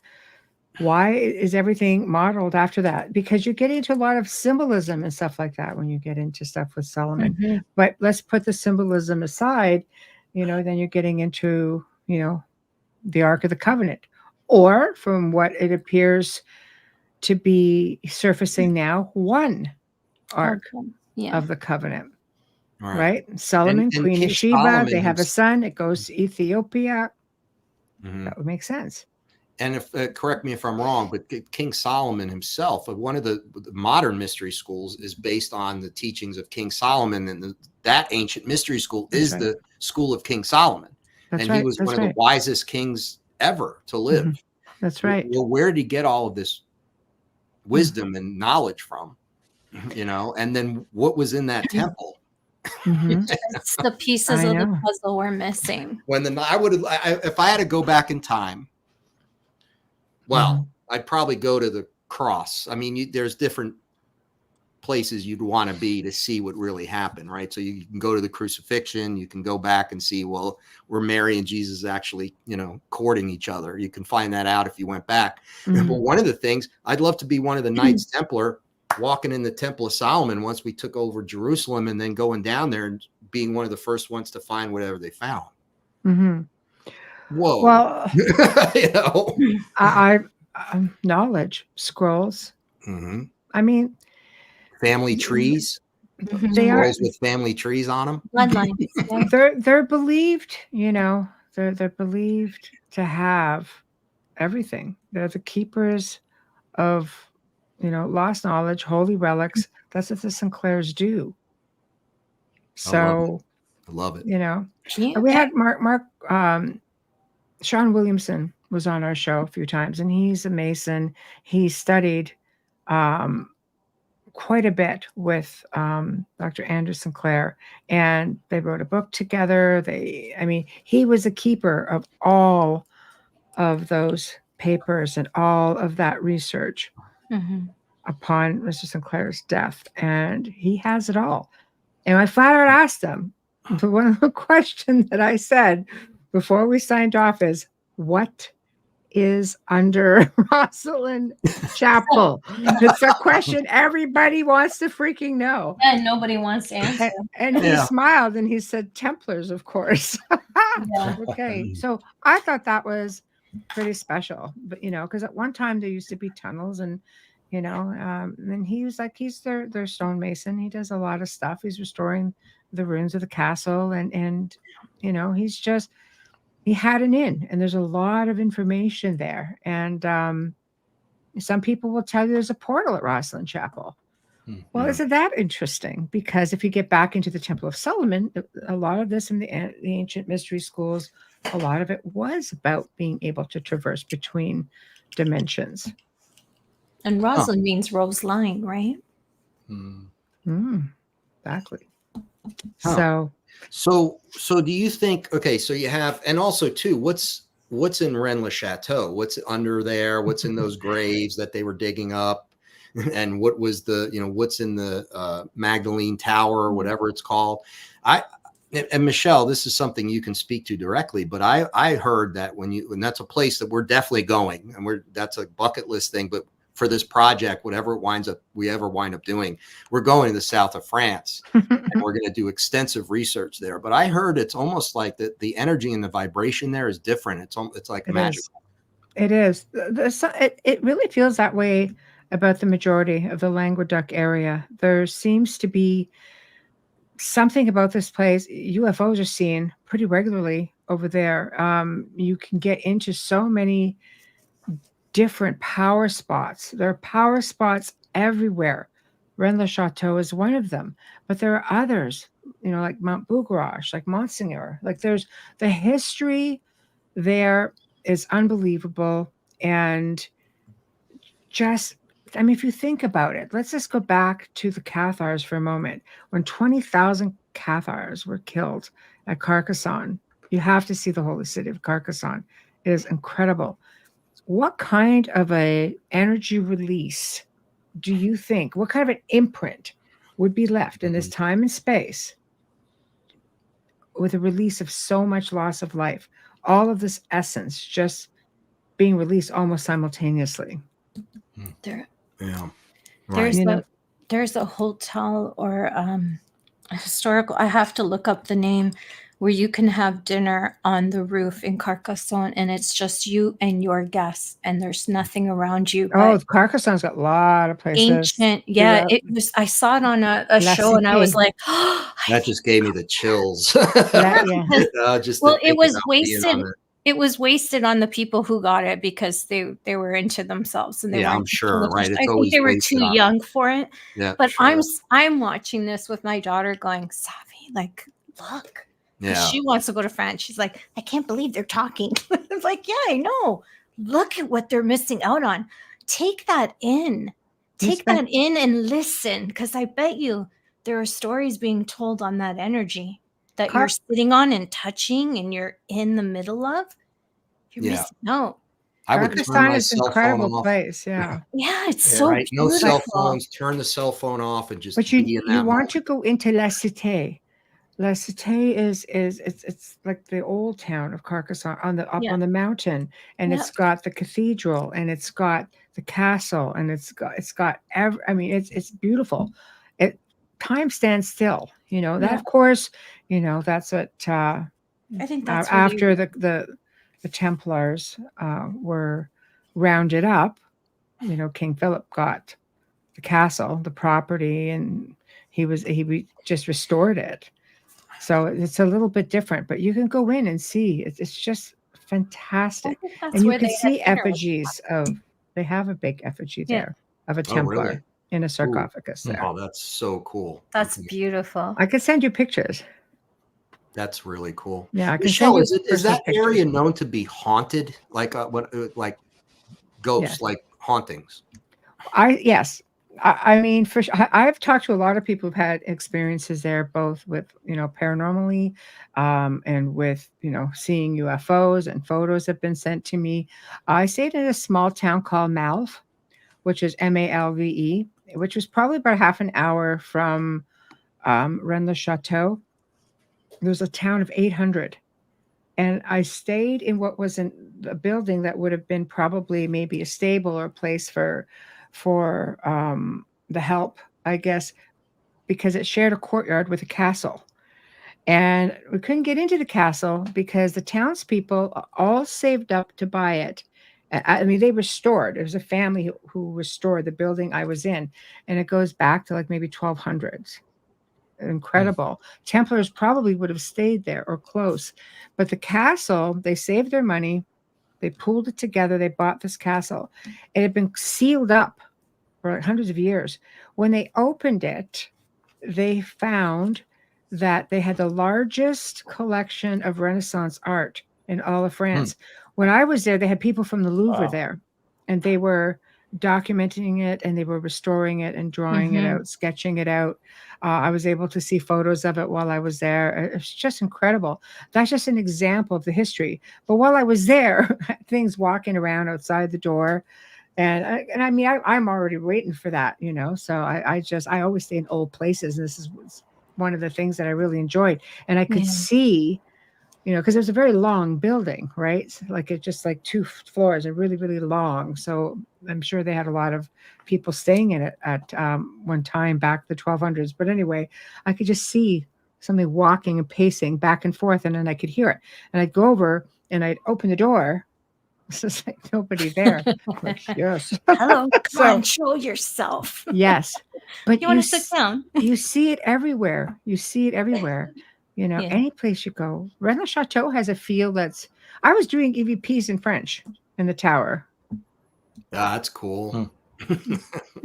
Speaker 2: Why is everything modeled after that? Because you get into a lot of symbolism and stuff like that when you get into stuff with Solomon.
Speaker 3: Mm-hmm.
Speaker 2: But let's put the symbolism aside, then you're getting into, the Ark of the Covenant. Or from what it appears to be surfacing now, one Ark of the Covenant. Right? Solomon,
Speaker 4: And
Speaker 2: Queen
Speaker 4: King
Speaker 2: of Sheba,
Speaker 4: Solomon
Speaker 2: they have a son. It goes to Ethiopia. That would make sense.
Speaker 4: And if correct me if I'm wrong, but King Solomon himself, one of the modern mystery schools, is based on the teachings of King Solomon, and that ancient mystery school is the school of King Solomon.
Speaker 2: That's
Speaker 4: and
Speaker 2: right.
Speaker 4: he was one of the wisest kings ever to live.
Speaker 2: That's right.
Speaker 4: Well, where did he get all of this wisdom and knowledge from? And then what was in that temple?
Speaker 3: It's the pieces of the puzzle we're missing.
Speaker 4: If I had to go back in time, well, I'd probably go to the cross. I mean, there's different places you'd want to be to see what really happened, right? So you can go to the crucifixion, you can go back and see, well, were Mary and Jesus actually, courting each other? You can find that out if you went back. But one of the things, I'd love to be one of the Knights Templar walking in the Temple of Solomon once we took over Jerusalem, and then going down there and being one of the first ones to find whatever they found. Whoa.
Speaker 2: Well, I knowledge scrolls. I mean,
Speaker 4: family trees.
Speaker 2: They are
Speaker 4: with family trees on them.
Speaker 3: Bloodlines.
Speaker 2: They're believed. They're believed to have everything. They're the keepers of lost knowledge, holy relics. That's what the Sinclairs do. So
Speaker 4: I love it.
Speaker 2: We had Mark Sean Williamson was on our show a few times, and he's a Mason. He studied quite a bit with Dr. Andrew Sinclair, and they wrote a book together. He was a keeper of all of those papers and all of that research upon Mr. Sinclair's death, and he has it all. And I flat out asked him, but one of the questions that I said before we signed off is, what is under Rosslyn Chapel? It's a question everybody wants to freaking know.
Speaker 3: And nobody wants to answer.
Speaker 2: And he smiled and he said, Templars, of course. Okay. So I thought that was pretty special, but because at one time there used to be tunnels, and and he was like, he's their stonemason. He does a lot of stuff. He's restoring the ruins of the castle, and he's just, he had an inn, and there's a lot of information there. And some people will tell you there's a portal at Rosslyn Chapel. Well, isn't that interesting? Because if you get back into the Temple of Solomon, a lot of this in the ancient mystery schools, a lot of it was about being able to traverse between dimensions.
Speaker 3: And Rosslyn means rose line, right?
Speaker 2: Exactly.
Speaker 4: So do you think, okay, so you have, and also too, what's in Rennes-le Chateau? What's under there? What's in those graves that they were digging up? And what was what's in the Magdalene Tower, or whatever it's called? And Michelle, this is something you can speak to directly, but I heard that and that's a place that we're definitely going, and that's a bucket list thing, but for this project, whatever we ever wind up doing, we're going to the south of France, and we're going to do extensive research there. But I heard it's almost like the energy and the vibration there is different. It's like magical.
Speaker 2: It is. It really feels that way about the majority of the Languedoc area. There seems to be something about this place. UFOs are seen pretty regularly over there. You can get into so many different power spots. There are power spots everywhere. Rennes-le Chateau is one of them, but there are others, like Mount Bougarache, like Monseigneur. Like there's the history there is unbelievable. And just, if you think about it, let's just go back to the Cathars for a moment. When 20,000 Cathars were killed at Carcassonne, you have to see the holy city of Carcassonne. It is incredible. What kind of a energy release do you think, what kind of an imprint would be left in this time and space with the release of so much loss of life, all of this essence just being released almost simultaneously?
Speaker 3: There's a hotel or a historical, I have to look up the name, where you can have dinner on the roof in Carcassonne, and it's just you and your guests, and there's nothing around you.
Speaker 2: Carcassonne's got a lot of places.
Speaker 3: Ancient, yeah. It was. I saw it on a show, and I was like,
Speaker 4: oh, that just gave me the chills.
Speaker 3: It was wasted. It was wasted on the people who got it because they were into themselves, and they
Speaker 4: I'm sure, right?
Speaker 3: I think they were too young for it.
Speaker 4: Yeah,
Speaker 3: but sure. I'm watching this with my daughter, going, Savi, like, look. Yeah. She wants to go to France. She's like, I can't believe they're talking. I'm like, yeah, I know. Look at what they're missing out on. Take that in. Take that in and listen, because I bet you there are stories being told on that energy that you're sitting on and touching, and you're in the middle of. You're missing out.
Speaker 4: I would turn my cell phone off.
Speaker 2: Place, yeah,
Speaker 3: it's so right.
Speaker 4: No cell phones. Turn the cell phone off and just.
Speaker 2: But you want to go into La Cité. La Cité is it's like the old town of Carcassonne on the mountain, and it's got the cathedral, and it's got the castle, and it's got it's beautiful. Time stands still, that of course, that's what I
Speaker 3: think that's
Speaker 2: after the Templars were rounded up, King Philip got the castle, the property, and he just restored it. So it's a little bit different, but you can go in and see. It's just fantastic. And you can see effigies they have a big effigy there of a Templar in a sarcophagus there.
Speaker 4: Oh, that's so cool.
Speaker 3: That's beautiful.
Speaker 2: I can send you pictures.
Speaker 4: That's really cool.
Speaker 2: Yeah, I can
Speaker 4: Michelle, is that area known to be haunted? Like ghosts, like hauntings?
Speaker 2: Yes. I mean, for sure, I've talked to a lot of people who've had experiences there, both with, paranormally, and with, seeing UFOs, and photos have been sent to me. I stayed in a small town called Malve, which is Malve, which was probably about half an hour from Rennes-le-Château. There was a town of 800. And I stayed in what was a building that would have been probably maybe a stable or a place for the help, I guess, because it shared a courtyard with a castle. And we couldn't get into the castle because the townspeople all saved up to buy it. I mean, they restored. It was a family who restored the building I was in. And it goes back to like maybe 1200s. Incredible. Templars probably would have stayed there or close. But the castle, they saved their money. They pulled it together. They bought this castle. It had been sealed up for hundreds of years. When they opened it, they found that they had the largest collection of Renaissance art in all of France. When I was there, they had people from the Louvre there, and they were documenting it, and they were restoring it and drawing it out, sketching it out. I was able to see photos of it while I was there. It's just incredible. That's just an example of the history. But while I was there, things walking around outside the door, and I mean, I'm already waiting for that, So I always stay in old places, and this is one of the things that I really enjoyed. And I could see, because it was a very long building, right? Like it's just like 2 floors and really, really long. So I'm sure they had a lot of people staying in it at one time back the 1200s. But anyway, I could just see somebody walking and pacing back and forth, and then I could hear it. And I'd go over and I'd open the door. It's just like nobody there. Like, yes.
Speaker 3: Hello, come on, show yourself.
Speaker 2: Yes. But
Speaker 3: you want to sit down?
Speaker 2: You see it everywhere. Any place you go. Rennes-le-Château has a feel that's... I was doing EVPs in French in the tower.
Speaker 4: That's cool.
Speaker 2: And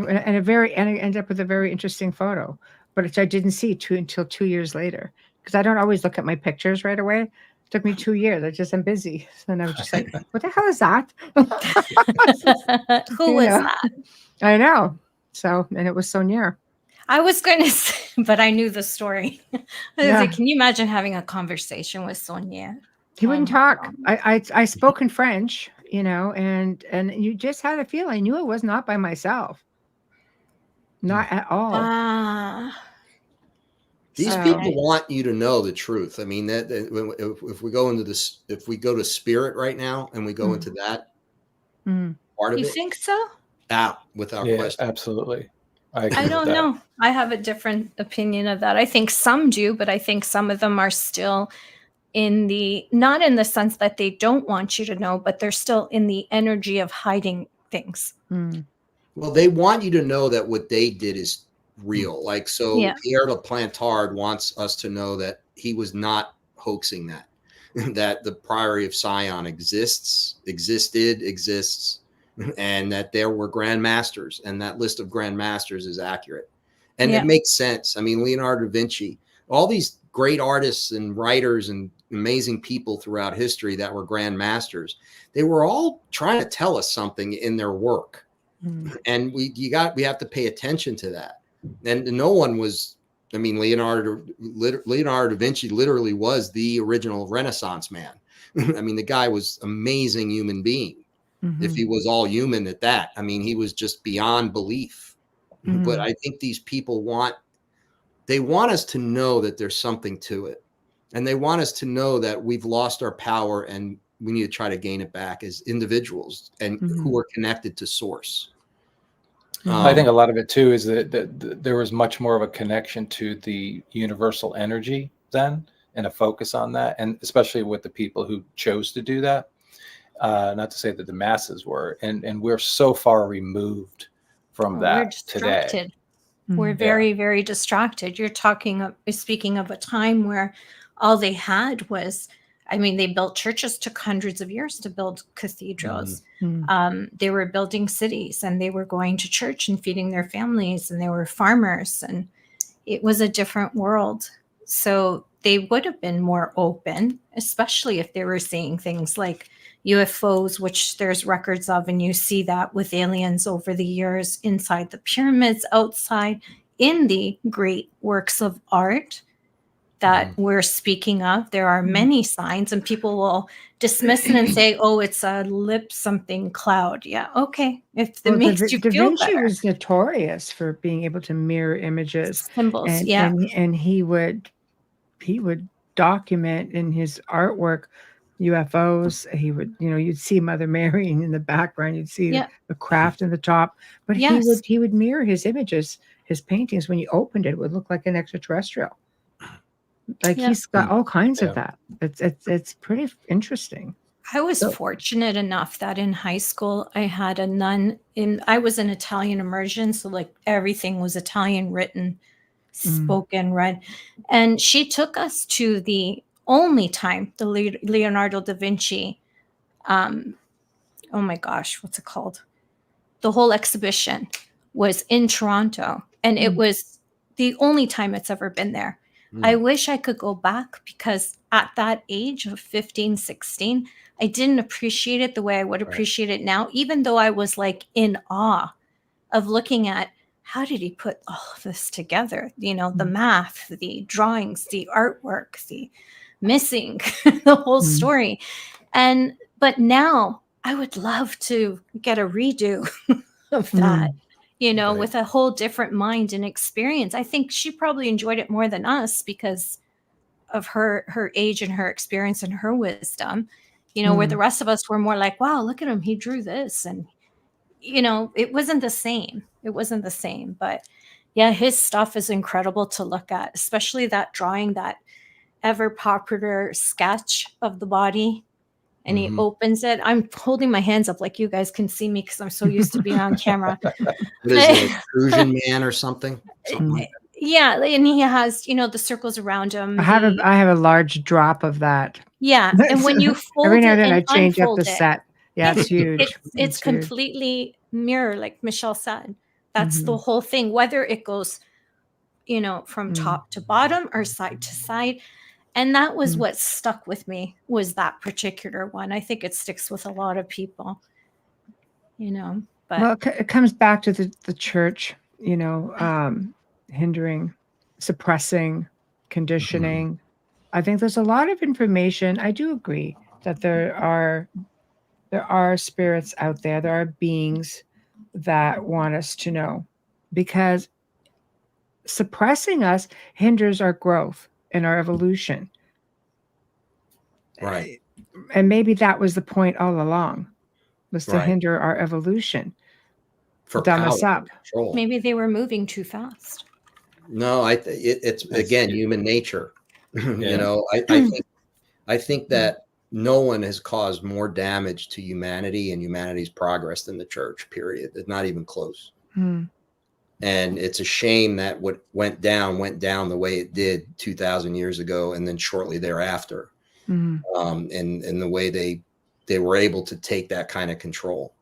Speaker 2: I ended up with a very interesting photo, but I didn't see until 2 years later, because I don't always look at my pictures right away. It took me 2 years. I'm busy. And I was just like, what the hell is that?
Speaker 3: Who was that?
Speaker 2: I know. So, and it was Sonia.
Speaker 3: I was going to say, but I knew the story. I was like, can you imagine having a conversation with Sonia?
Speaker 2: He wouldn't talk. I spoke in French, and you just had a feel. I knew I was not by myself. Not at all.
Speaker 4: These people want you to know the truth. I mean, that if we go into this, if we go to spirit right now and we go into that part of it.
Speaker 3: You think so?
Speaker 4: With our question.
Speaker 5: Absolutely.
Speaker 3: I don't know. I have a different opinion of that. I think some do, but I think some of them are still not in the sense that they don't want you to know, but they're still in the energy of hiding things.
Speaker 4: Well, they want you to know that what they did is real. Like, so Pierre de Plantard wants us to know that he was not hoaxing that, that the Priory of Sion exists, and that there were Grand Masters, and that list of Grand Masters is accurate. And it makes sense. I mean, Leonardo da Vinci, all these great artists and writers and amazing people throughout history that were Grand Masters, they were all trying to tell us something in their work. And we have to pay attention to that. And no one was, I mean, Leonardo da Vinci literally was the original Renaissance man. I mean, the guy was amazing human being. If he was all human at that, I mean, he was just beyond belief. But I think these people want us to know that there's something to it. And they want us to know that we've lost our power and we need to try to gain it back as individuals and who are connected to source.
Speaker 5: I think a lot of it too is that there was much more of a connection to the universal energy then, and a focus on that, and especially with the people who chose to do that. Not to say that the masses were, and we're so far removed from that today.
Speaker 3: We're very, very distracted. You're speaking of a time where all they had was, I mean, they built churches, took hundreds of years to build cathedrals. They were building cities, and they were going to church and feeding their families, and they were farmers, and it was a different world. So they would have been more open, especially if they were seeing things like UFOs, which there's records of, and you see that with aliens over the years inside the pyramids, outside, in the great works of art that we're speaking of. There are many signs, and people will dismiss it and say, oh, it's a lip something cloud. Yeah, okay. If it makes you feel
Speaker 2: Da Vinci
Speaker 3: better.
Speaker 2: was notorious for being able to mirror images.
Speaker 3: Symbols,
Speaker 2: and he would document in his artwork UFOs. He would, you'd see Mother Mary in the background, you'd see the craft in the top, but he would mirror his images, his paintings. When you opened it, it would look like an extraterrestrial. Like he's got all kinds of that. It's pretty interesting.
Speaker 3: I was fortunate enough that in high school I had a nun I was in Italian immersion, so like everything was Italian, written, spoken, read, and she took us to the only time the Leonardo da Vinci, oh my gosh, what's it called? The whole exhibition was in Toronto, and it was the only time it's ever been there. I wish I could go back, because at that age of 15, 16, I didn't appreciate it the way I would appreciate it now, even though I was like in awe of looking at how did he put all of this together? The math, the drawings, the artwork, the missing, the whole story. But now I would love to get a redo of that. With a whole different mind and experience. I think she probably enjoyed it more than us because of her age and her experience and her wisdom, where the rest of us were more like, wow, look at him. He drew this. And, it wasn't the same. But yeah, his stuff is incredible to look at, especially that drawing, that ever popular sketch of the body. And he opens it. I'm holding my hands up like you guys can see me because I'm so used to being on camera.
Speaker 4: What is it, Intrusion Man or something like
Speaker 3: yeah, and he has, the circles around him.
Speaker 2: I have a large drop of that.
Speaker 3: Yeah, and when you fold
Speaker 2: every now
Speaker 3: it
Speaker 2: and then
Speaker 3: and
Speaker 2: I change up the
Speaker 3: it,
Speaker 2: set. Yeah, it's huge.
Speaker 3: It's completely mirror, like Michelle said. That's the whole thing. Whether it goes, from top to bottom or side to side. And that was what stuck with me, was that particular one. I think it sticks with a lot of people, but.
Speaker 2: Well, it comes back to the church, hindering, suppressing, conditioning. I think there's a lot of information. I do agree that there are spirits out there. There are beings that want us to know. because suppressing us hinders our growth and our evolution.
Speaker 4: Right.
Speaker 2: And maybe that was the point all along, was to
Speaker 4: Right.
Speaker 2: hinder our evolution,
Speaker 4: For
Speaker 2: dumb
Speaker 4: power
Speaker 2: us up.
Speaker 4: control.
Speaker 3: Maybe they were moving too fast.
Speaker 4: No, it's again human nature. You know, I think that no one has caused more damage to humanity and humanity's progress than the church. Period. It's not even close. And it's a shame that what went down the way it did 2,000 years ago, and then shortly thereafter. And the way they were able to take that kind of control.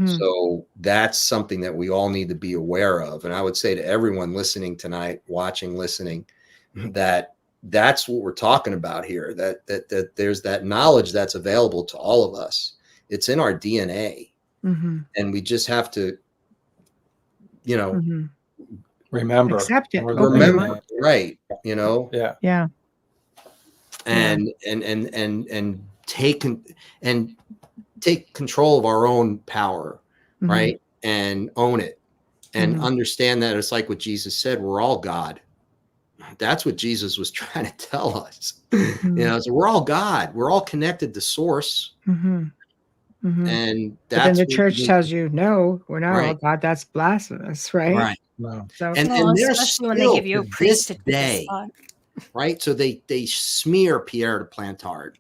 Speaker 4: So that's something that we all need to be aware of. And I would say to everyone listening tonight, watching, listening, that that's what we're talking about here, that there's that knowledge that's available to all of us. It's in our DNA. And we just have to, you know,
Speaker 5: remember,
Speaker 2: accept it.
Speaker 4: Remember, right. You know?
Speaker 2: Yeah.
Speaker 4: And take control of our own power, right? And own it, and understand that it's like what Jesus said, we're all God. That's what Jesus was trying to tell us. You know, so we're all God. We're all connected to source. And that's,
Speaker 2: but then the church tells you, no, we're not all God. That's blasphemous, right?
Speaker 4: Right.
Speaker 5: No.
Speaker 2: So,
Speaker 4: and there's
Speaker 3: especially when they give you a priest to
Speaker 4: day, right? So they smear Pierre de Plantard.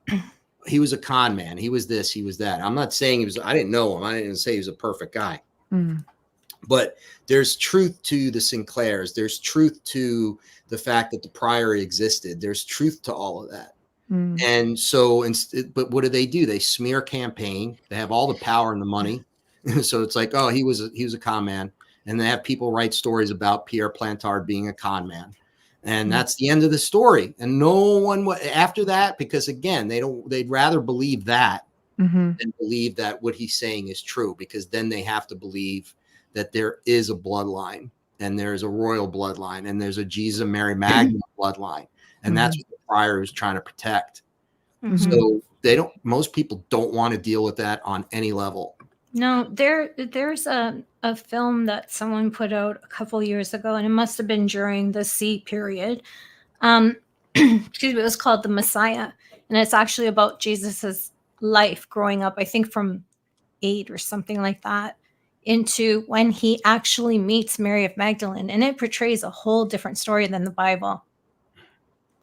Speaker 4: He was a con man. He was this, he was that. I'm not saying he was, I didn't know him. I didn't say he was a perfect guy. But there's truth to the Sinclairs. There's truth to the fact that the Priory existed. There's truth to all of that. And so, but what do? They smear campaign. They have all the power and the money. So it's like, oh, he was a con man. And they have people write stories about Pierre Plantard being a con man. And that's the end of the story. And no one after that, because again, they'd rather believe that than believe that what he's saying is true, because then they have to believe that there is a bloodline, and there's a royal bloodline, and there's a Jesus and Mary Magdalene bloodline. And that's what the prior is trying to protect. So most people don't want to deal with that on any level.
Speaker 3: No, there's a film that someone put out a couple years ago, and it must have been during the C period. Excuse me, it was called The Messiah, and it's actually about Jesus's life growing up, I think from 8 or something like that, into when he actually meets Mary of Magdalene, and it portrays a whole different story than the Bible.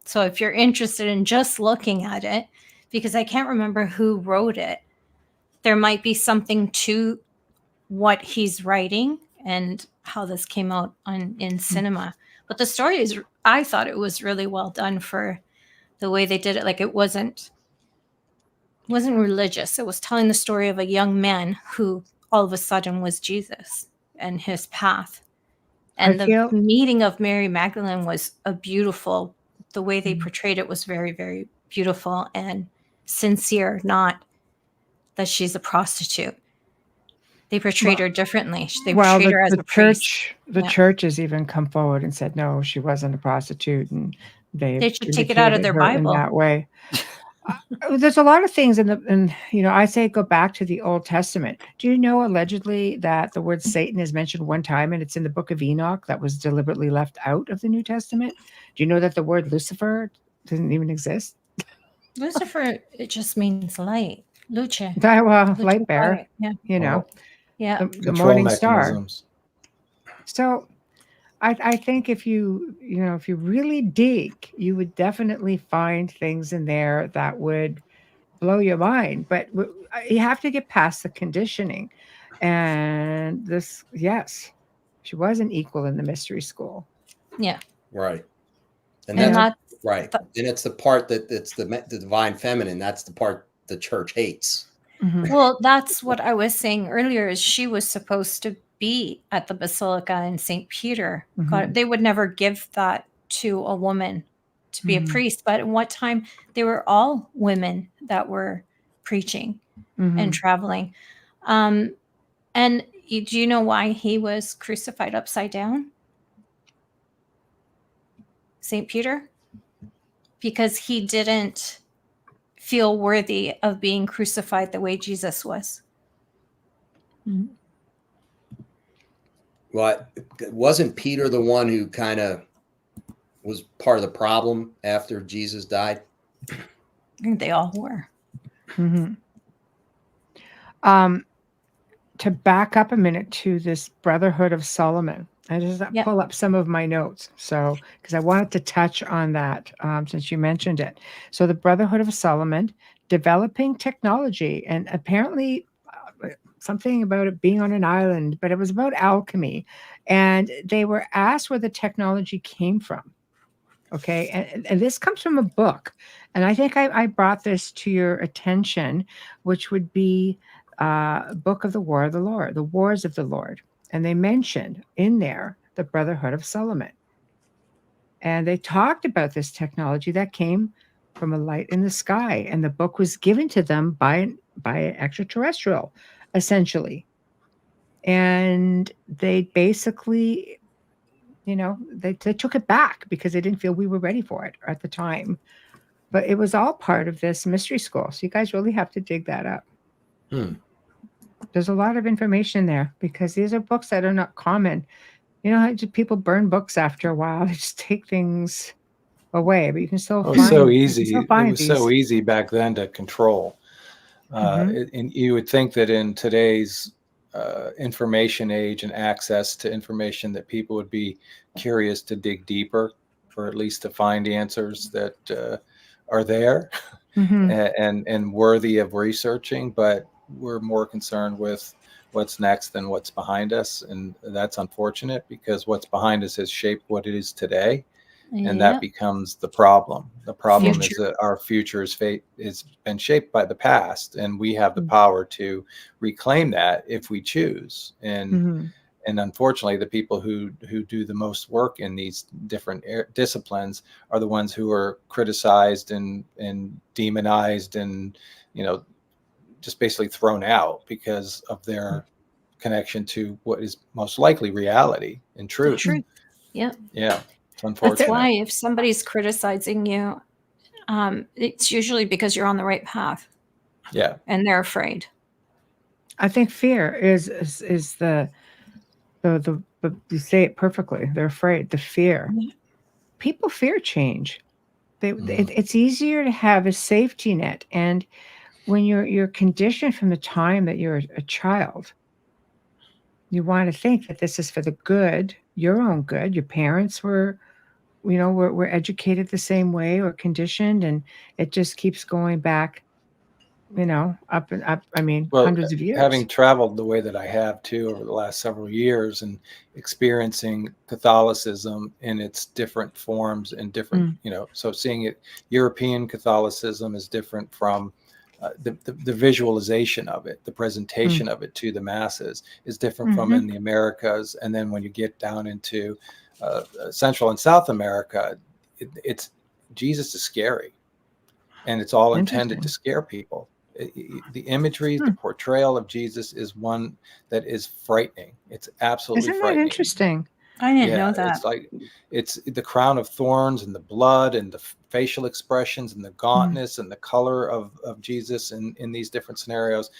Speaker 3: So if you're interested in just looking at it, because I can't remember who wrote it, there might be something to what he's writing and how this came out in cinema. But the story is, I thought it was really well done for the way they did it. Like, it wasn't religious. It was telling the story of a young man who all of a sudden was Jesus and his path. And the meeting of Mary Magdalene was the way they portrayed it was very, very beautiful and sincere, not that she's a prostitute. They portrayed her differently. They portrayed her as a priest.
Speaker 2: The church has even come forward and said, no, she wasn't a prostitute, and
Speaker 3: they should take it out of their Bible
Speaker 2: in that way. There's a lot of things I say go back to the Old Testament. Do you know allegedly that the word Satan is mentioned one time, and it's in the book of Enoch that was deliberately left out of the New Testament? Do you know that the word Lucifer doesn't even exist?
Speaker 3: Lucifer, it just means light. Luce.
Speaker 2: Light bearer. Yeah. The morning mechanisms. Star. So I think if you really dig, you would definitely find things in there that would blow your mind. But you have to get past the conditioning. And this, yes, she was an equal in the mystery school.
Speaker 3: Yeah.
Speaker 4: Right. And that's right. And it's the part that it's the divine feminine. That's the part the church hates.
Speaker 3: Well, that's what I was saying earlier, is she was supposed to be at the Basilica in St. Peter. God, they would never give that to a woman to be a priest. But at what time, they were all women that were preaching and traveling. And do you know why he was crucified upside down? St. Peter? Because he didn't feel worthy of being crucified the way Jesus was.
Speaker 4: What, wasn't Peter the one who kind of was part of the problem after Jesus died?
Speaker 3: I think they all were.
Speaker 2: Mm-hmm. To back up a minute to this Brotherhood of Solomon, I just pull up some of my notes. So, because I wanted to touch on that since you mentioned it. So, the Brotherhood of Solomon, developing technology, and apparently something about it being on an island, but it was about alchemy. And they were asked where the technology came from. Okay. And this comes from a book. And I think I brought this to your attention, which would be Book of the War of the Lord, the Wars of the Lord. And they mentioned in there the Brotherhood of Solomon. And they talked about this technology that came from a light in the sky. And the book was given to them by an extraterrestrial, essentially. And they basically, they took it back because they didn't feel we were ready for it at the time. But it was all part of this mystery school. So you guys really have to dig that up. There's a lot of information there because these are books that are not common. You know how people burn books after a while? They just take things away, but you can still find.
Speaker 5: So easy. It was so easy back then to control. And you would think that in today's information age and access to information, that people would be curious to dig deeper, or at least to find answers that are there and worthy of researching. But we're more concerned with what's next than what's behind us, and that's unfortunate because what's behind us has shaped what it is today. And that becomes the problem. The problem is that our future's fate has been shaped by the past, and we have the power to reclaim that if we choose. And unfortunately, the people who do the most work in these different disciplines are the ones who are criticized and demonized and, just basically thrown out because of their connection to what is most likely reality and truth.
Speaker 3: Yeah.
Speaker 5: It's unfortunate.
Speaker 3: That's why if somebody's criticizing you, it's usually because you're on the right path.
Speaker 5: Yeah.
Speaker 3: And they're afraid.
Speaker 2: I think fear is the you say it perfectly. They're afraid. The fear. People fear change. It's easier to have a safety net, and when you're conditioned from the time that you're a child, you want to think that this is for the good, your own good. Your parents were educated the same way or conditioned, and it just keeps going back, up and up. I mean, hundreds of years.
Speaker 5: Having traveled the way that I have too over the last several years and experiencing Catholicism in its different forms and different, so seeing it, European Catholicism is different from the visualization of it, the presentation of it to the masses is different from in the Americas. And then when you get down into Central and South America, it's Jesus is scary, and it's all intended to scare people. The imagery, the portrayal of Jesus is one that is frightening. It's absolutely frightening.
Speaker 2: Isn't that interesting?
Speaker 3: I didn't know that.
Speaker 5: It's the crown of thorns and the blood and the facial expressions and the gauntness and the color of Jesus in these different scenarios.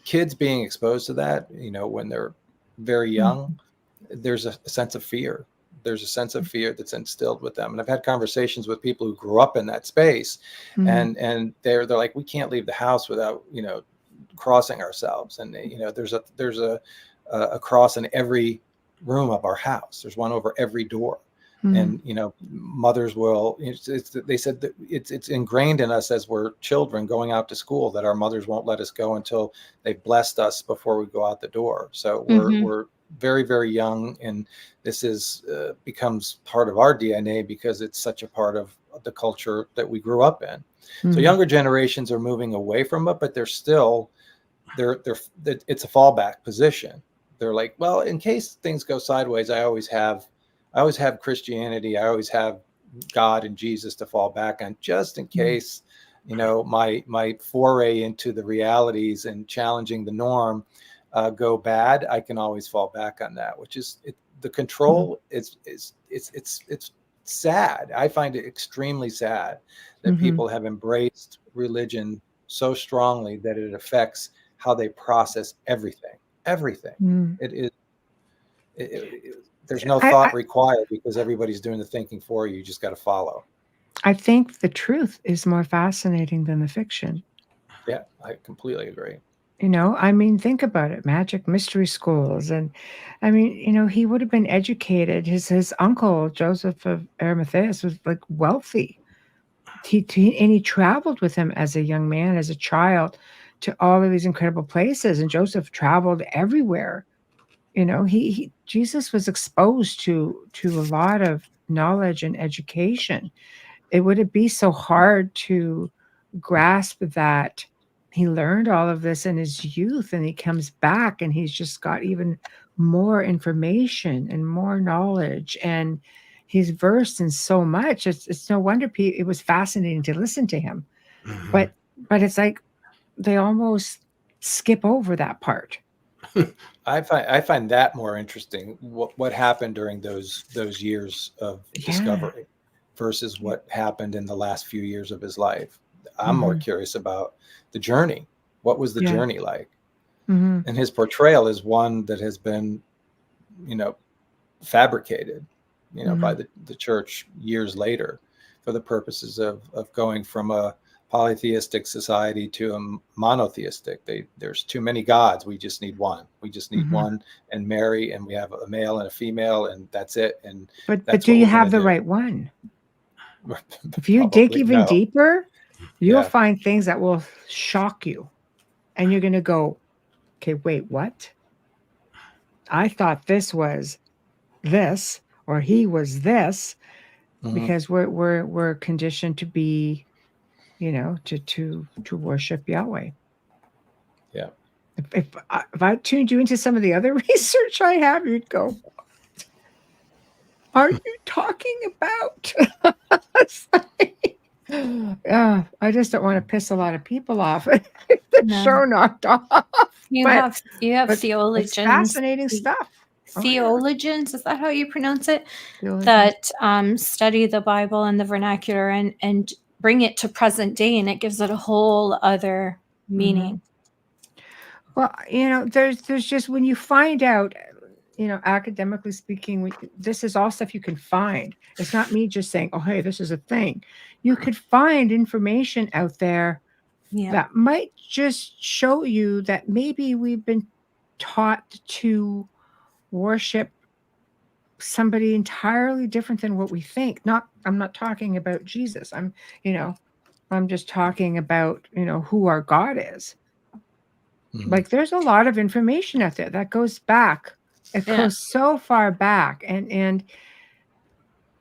Speaker 5: Kids being exposed to that, when they're very young, there's a sense of fear. There's a sense of fear that's instilled with them. And I've had conversations with people who grew up in that space, and they're like, we can't leave the house without, crossing ourselves. And, there's a cross in every room of our house. There's one over every door. And, mothers will, they said that it's ingrained in us as we're children going out to school that our mothers won't let us go until they've blessed us before we go out the door. So we're very, very young, and this becomes part of our DNA because it's such a part of the culture that we grew up in. So younger generations are moving away from it, but they're still, it's a fallback position. They're like, well, in case things go sideways, I always have Christianity. I always have God and Jesus to fall back on, just in case, my foray into the realities and challenging the norm go bad. I can always fall back on that, which is the control. It's sad. I find it extremely sad that people have embraced religion so strongly that it affects how they process everything. It is There's no thought required because everybody's doing the thinking for you. You just got to follow.
Speaker 2: I think the truth is more fascinating than the fiction.
Speaker 5: Yeah, I completely agree.
Speaker 2: I mean, think about it. Magic mystery schools. And I mean, he would have been educated. His uncle, Joseph of Arimathea, was like wealthy. He traveled with him as a young man, as a child, to all of these incredible places. And Joseph traveled everywhere. Jesus was exposed to a lot of knowledge and education. Would it be so hard to grasp that he learned all of this in his youth, and he comes back and he's just got even more information and more knowledge, and he's versed in so much. It's no wonder it was fascinating to listen to him.
Speaker 4: Mhm.
Speaker 2: But it's like they almost skip over that part.
Speaker 5: I find that more interesting. What happened during those years of discovery versus what happened in the last few years of his life. I'm more curious about the journey. What was the journey like? And his portrayal is one that has been, fabricated, by the church years later for the purposes of going from a polytheistic society to a monotheistic. There's too many gods. We just need one. We just need one and Mary, and we have a male and a female, and that's it. And
Speaker 2: but do you have the right one? If you dig even deeper, you'll find things that will shock you. And you're going to go, okay, wait, what? I thought this was this, or he was this, because we're conditioned to be, to worship Yahweh.
Speaker 5: Yeah.
Speaker 2: If I tuned you into some of the other research I have, you'd go, what are you talking about? I just don't want to piss a lot of people off. The show knocked off.
Speaker 3: You have theologians.
Speaker 2: It's fascinating stuff.
Speaker 3: Theologians, is that how you pronounce it? That study the Bible and the vernacular and bring it to present day, and it gives it a whole other meaning.
Speaker 2: Well, there's just, when you find out, academically speaking, this is all stuff you can find. It's not me just saying, oh, hey, this is a thing. You could find information out there that might just show you that maybe we've been taught to worship somebody entirely different than what we think. I'm not talking about Jesus. I'm just talking about, who our God is. Like, there's a lot of information out there that goes back. It goes so far back. And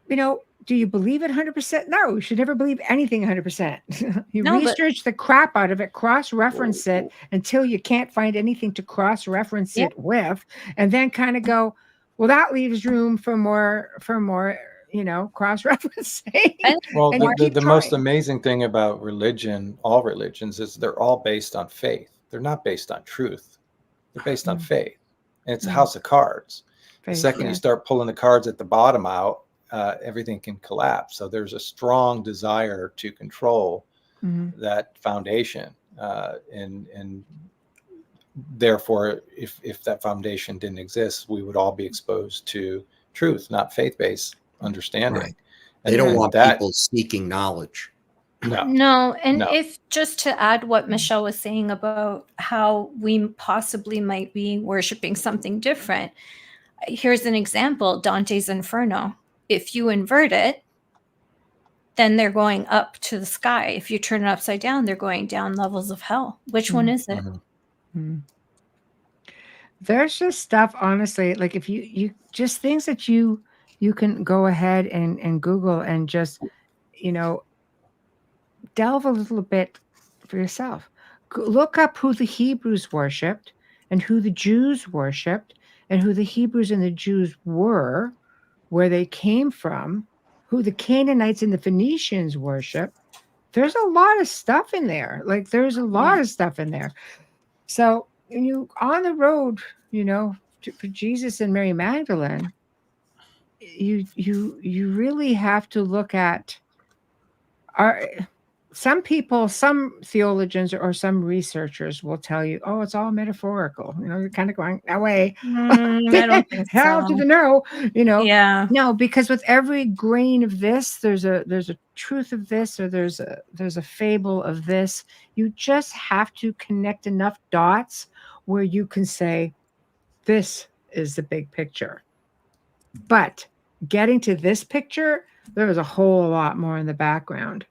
Speaker 2: do you believe it 100%? No, you should never believe anything 100%. Research the crap out of it, cross-reference it until you can't find anything to cross-reference it with, and then kind of go, well, that leaves room for more, cross-referencing.
Speaker 5: Well, the most amazing thing about religion, all religions, is they're all based on faith. They're not based on truth. They're based on faith. And it's a house of cards. The second you start pulling the cards at the bottom out, everything can collapse. So there's a strong desire to control that foundation. And therefore, if that foundation didn't exist, we would all be exposed to truth, not faith-based understanding.
Speaker 4: Right. They don't want people seeking knowledge.
Speaker 3: No. If just to add what Michelle was saying about how we possibly might be worshiping something different, here's an example: Dante's Inferno. If you invert it, then they're going up to the sky. If you turn it upside down, they're going down levels of hell. Which one is it?
Speaker 2: There's just stuff, honestly, like if you just things that you can go ahead and Google and just, delve a little bit for yourself. Look up who the Hebrews worshipped and who the Jews worshipped and who the Hebrews and the Jews were, where they came from, who the Canaanites and the Phoenicians worship. There's a lot of stuff in there. Like, there's a lot of stuff in there. So when you on the road, for Jesus and Mary Magdalene, you really have to look at some people, some theologians or some researchers will tell you, oh, it's all metaphorical. You're kind of going that way.
Speaker 3: I don't think
Speaker 2: How
Speaker 3: so.
Speaker 2: to know?
Speaker 3: Yeah.
Speaker 2: No, because with every grain of this, there's a truth of this, or there's a fable of this. You just have to connect enough dots where you can say, this is the big picture. But getting to this picture, there was a whole lot more in the background.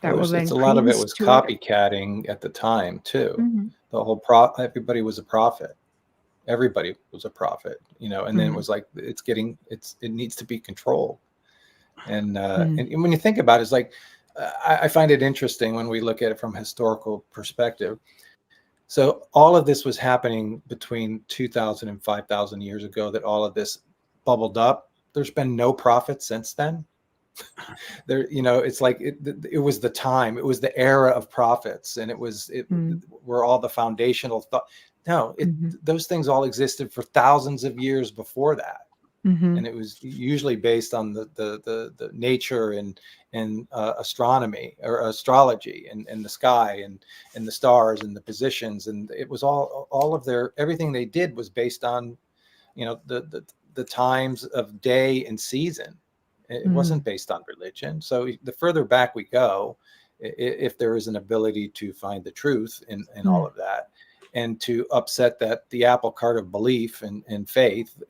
Speaker 5: That was a lot of it was copycatting at the time too. Mm-hmm. The whole everybody was a prophet. Everybody was a prophet, and then it was like it needs to be controlled. And and when you think about it, it's like I find it interesting when we look at it from a historical perspective. So all of this was happening between 2,000 and 5,000 years ago, that all of this bubbled up. There's been no prophet since then. There, it's like it was the time, it was the era of prophets, and were all the foundational thought. No, those things all existed for thousands of years before that. And it was usually based on the nature and astronomy or astrology and the sky and the stars and the positions, and it was all of everything they did was based on the times of day and season. It wasn't based on religion. So the further back we go, if there is an ability to find the truth in all of that, and to upset the apple cart of belief and faith,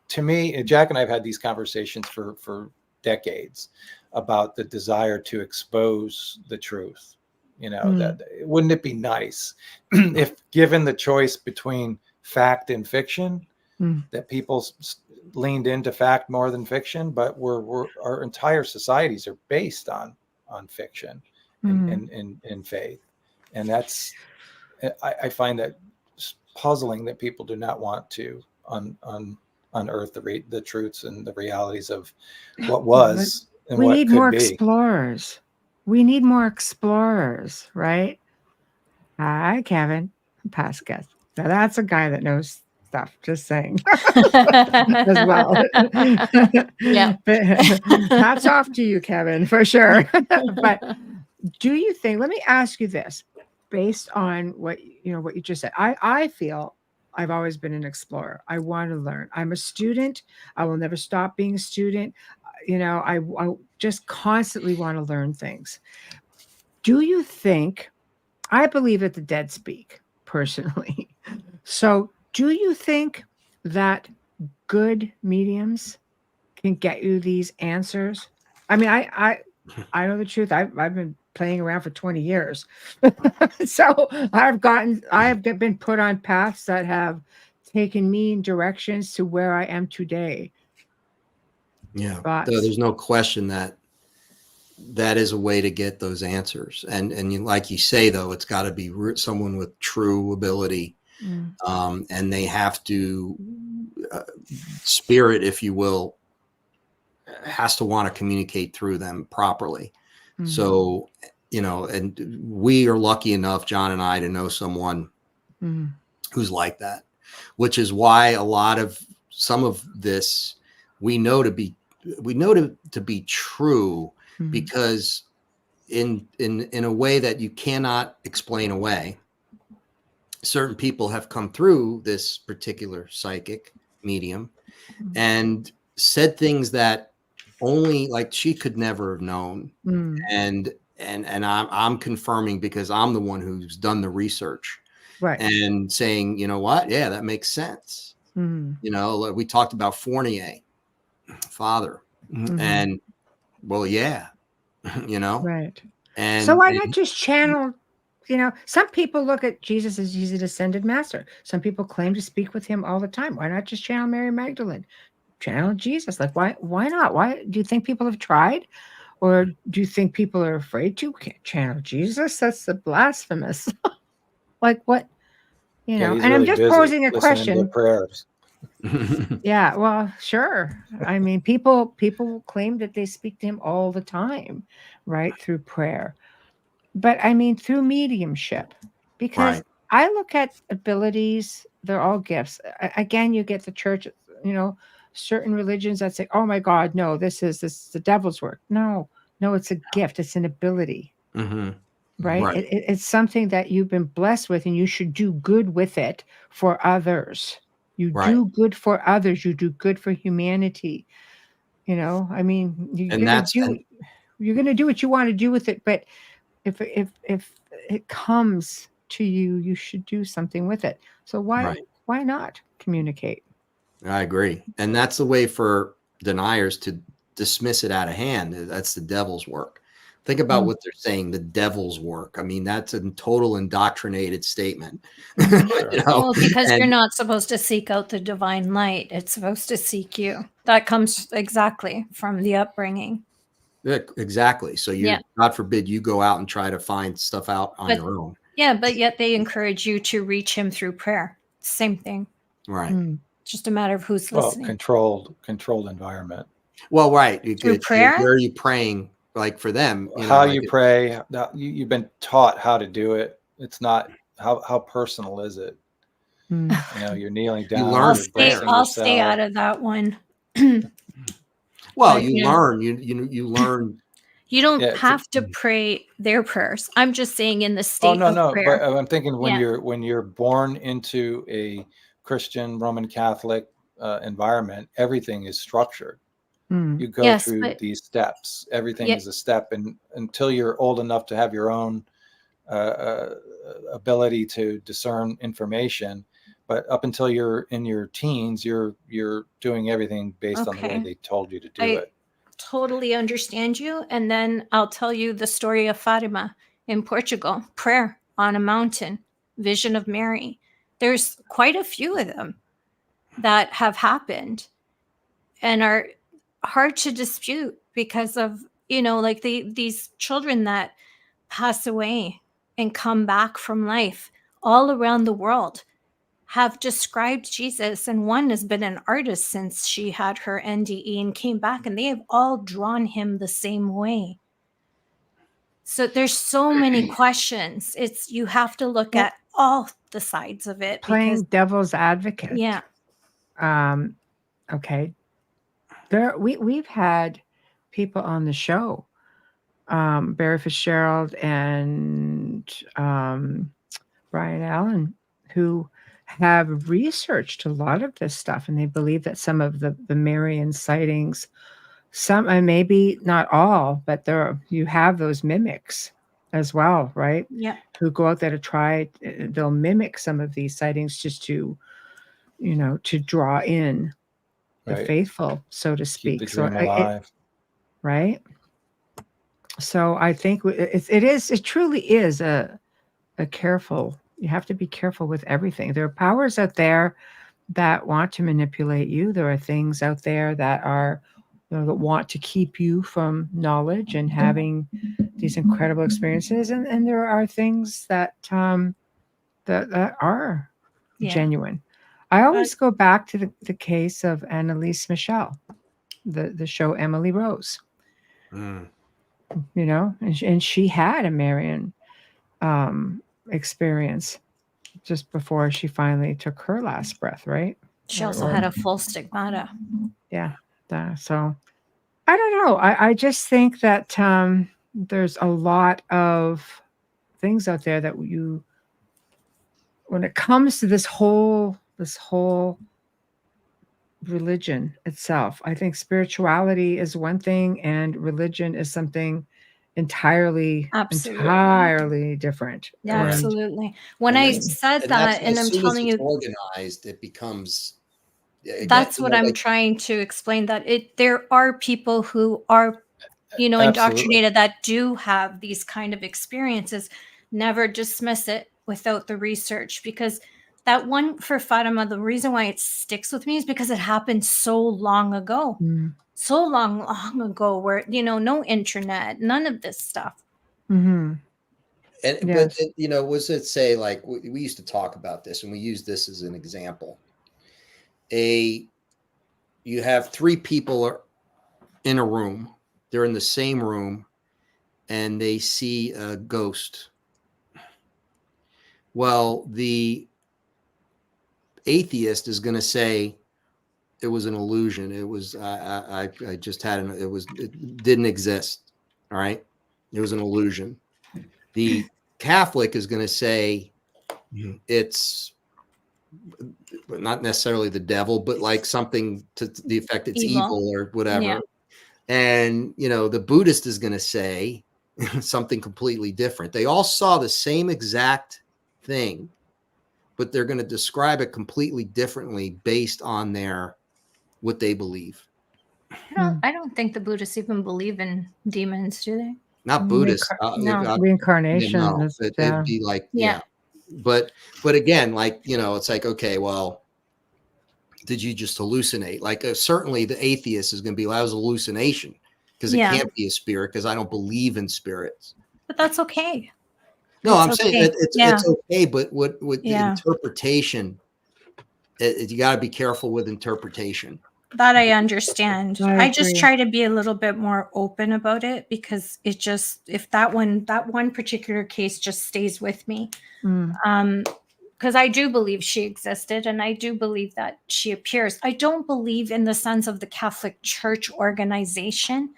Speaker 5: to me, Jack and I have had these conversations for decades about the desire to expose the truth. That wouldn't it be nice if, given the choice between fact and fiction, that people leaned into fact more than fiction? But our entire societies are based on fiction and faith, and that's I find that puzzling, that people do not want to unearth the truths and the realities of what was and what could be. We need more
Speaker 2: explorers. We need more explorers, right? Hi, Kevin. Past guest. Now that's a guy that knows stuff. Just saying. As well.
Speaker 3: Yeah.
Speaker 2: Hats off to you, Kevin, for sure. But do you think? Let me ask you this, based on what you just said. I feel I've always been an explorer. I want to learn. I'm a student. I will never stop being a student. I just constantly want to learn things. Do you think? I believe that the dead speak, personally. So do you think that good mediums can get you these answers? I mean, I know the truth. I've been playing around for 20 years. So I've been put on paths that have taken me in directions to where I am today.
Speaker 4: Yeah. There's no question that is a way to get those answers. And like you say, though, it's got to be someone with true ability. And they have to, spirit, if you will, has to want to communicate through them properly. So, and we are lucky enough, John and I, to know someone who's like that, which is why some of this we know to be true, because in a way that you cannot explain away, certain people have come through this particular psychic medium and said things that only like she could never have known. And I'm confirming, because I'm the one who's done the research,
Speaker 2: right?
Speaker 4: And saying, you know what? Yeah, that makes sense. We talked about Fournier, father, and well, yeah,
Speaker 2: right.
Speaker 4: And
Speaker 2: so why not just channel? Some people look at Jesus as he's an ascended master. Some people claim to speak with him all the time. Why not just channel Mary Magdalene? Channel Jesus. Like, why not? Why do you think people have tried? Or do you think people are afraid to channel Jesus? That's the blasphemous. Like, what? And
Speaker 5: really
Speaker 2: I'm just posing a question.
Speaker 5: To prayers.
Speaker 2: Yeah, well, sure. I mean, people claim that they speak to him all the time, right? Through prayer. But I mean, through mediumship, because I look at abilities, they're all gifts. Again, you get the church, certain religions that say, oh my God, no, this is the devil's work. No, No, it's a gift. It's an ability.
Speaker 4: Mm-hmm.
Speaker 2: Right?
Speaker 4: Right.
Speaker 2: It's something that you've been blessed with, and you should do good with it for others. You
Speaker 4: Right.
Speaker 2: do good for others. You do good for humanity. You know, I mean, you're going to do what you want to do with it. But if it comes to you, you should do something with it. So why not communicate?
Speaker 4: I agree. And that's the way for deniers to dismiss it out of hand. That's the devil's work. Think about what they're saying, the devil's work. I mean, that's a total indoctrinated statement.
Speaker 3: Well, because you're not supposed to seek out the divine light. It's supposed to seek you. That comes exactly from the upbringing.
Speaker 4: Yeah, exactly. So God forbid you go out and try to find stuff out on your own.
Speaker 3: Yeah, but yet they encourage you to reach him through prayer. Same thing.
Speaker 4: Right.
Speaker 3: It's just a matter of who's listening.
Speaker 5: Controlled environment.
Speaker 4: Well, right.
Speaker 3: Through prayer?
Speaker 4: Where are you praying? Like for them,
Speaker 5: how you pray, you've been taught how to do it. It's not how personal is it? You're kneeling down.
Speaker 4: You learn
Speaker 3: I'll stay out of that one.
Speaker 4: Well, you learn. You learn.
Speaker 3: You don't have to pray their prayers. I'm just saying in the state of prayer.
Speaker 5: But I'm thinking when you're born into a Christian Roman Catholic environment, everything is structured. You go through these steps. Everything is a step, and until you're old enough to have your own ability to discern information, but up until you're in your teens, you're doing everything based on the way they told you to do it.
Speaker 3: Totally understand you. And then I'll tell you the story of Fatima in Portugal. Prayer on a mountain, vision of Mary. There's quite a few of them that have happened and are hard to dispute because of, like these children that pass away and come back from life all around the world have described Jesus. And one has been an artist since she had her NDE and came back, and they have all drawn him the same way. So there's so many questions. You have to look at all the sides of it.
Speaker 2: Playing devil's advocate.
Speaker 3: Yeah.
Speaker 2: Okay. We've had people on the show, Barry Fitzgerald and Brian Allen, who have researched a lot of this stuff, and they believe that some of the Marian sightings, and maybe not all, but you have those mimics as well, right?
Speaker 3: Yeah.
Speaker 2: Who go out there to they'll mimic some of these sightings just to, to draw in the faithful, so to speak.
Speaker 5: Keep the dream alive.
Speaker 2: Right. So I think it truly is a careful. You have to be careful with everything. There are powers out there that want to manipulate you. There are things out there that that want to keep you from knowledge and having these incredible experiences. And there are things that that are genuine. I always go back to the case of Annalise Michel, the show Emily Rose. And she had a Marian experience just before she finally took her last breath, right?
Speaker 3: She also had a full stigmata.
Speaker 2: Yeah. So I don't know. I just think that there's a lot of things out there that when it comes to this whole religion itself, I think spirituality is one thing and religion is something entirely different.
Speaker 3: Yeah, absolutely. When I said that, and I'm telling you,
Speaker 4: organized, it becomes.
Speaker 3: That's what I'm trying to explain. That there are people who are, indoctrinated that do have these kind of experiences. Never dismiss it without the research, because that one for Fatima, the reason why it sticks with me is because it happened so long ago. So long ago, where no internet, none of this stuff.
Speaker 2: Mm-hmm.
Speaker 4: But was it say, like, we used to talk about this, and we use this as an example. You have three people in a room. They're in the same room, and they see a ghost. Well, the atheist is going to say it was an illusion. It was I just had it didn't exist. All right. It was an illusion. The Catholic is going to say it's not necessarily the devil, but like something to the effect it's evil or whatever. Yeah. And, the Buddhist is going to say something completely different. They all saw the same exact thing, but they're going to describe it completely differently based on what they believe.
Speaker 3: I don't think the Buddhists even believe in demons, do they?
Speaker 4: Not Buddhists.
Speaker 2: No. Reincarnation.
Speaker 4: No, it'd be like, yeah. But again, like, it's like, okay, well, did you just hallucinate? Like, certainly the atheist is going to be, well, that was a hallucination, because it can't be a spirit, because I don't believe in spirits.
Speaker 3: But that's okay.
Speaker 4: No, I'm saying it's okay, but what the interpretation, you got to be careful with interpretation.
Speaker 3: That I understand. I just try to be a little bit more open about it, because it just, if that one particular case just stays with me, because I do believe she existed, and I do believe that she appears. I don't believe in the sense of the Catholic Church organization.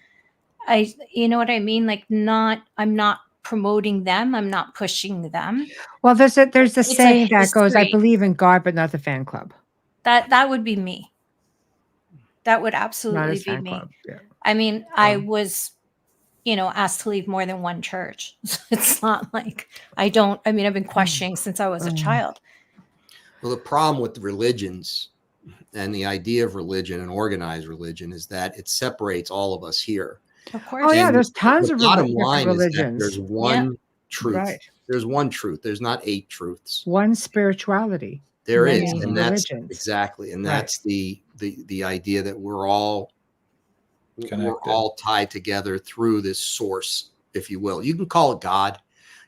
Speaker 3: You know what I mean? Like, I'm not promoting them. I'm not pushing them.
Speaker 2: Well, there's the saying that goes, I believe in God, but not the fan club.
Speaker 3: That would be me. That would absolutely be me. Yeah. I mean, I was, asked to leave more than one church. It's not like I've been questioning since I was a child.
Speaker 4: Well, the problem with religions and the idea of religion and organized religion is that it separates all of us here.
Speaker 3: Of course.
Speaker 2: Oh, yeah, there's tons of
Speaker 4: bottom line
Speaker 2: religions.
Speaker 4: Is that there's one truth. Right. There's one truth. There's not 8 truths.
Speaker 2: One spirituality.
Speaker 4: There is, and that's exactly, and that's the idea that we're all tied together through this source, if you will. You can call it God,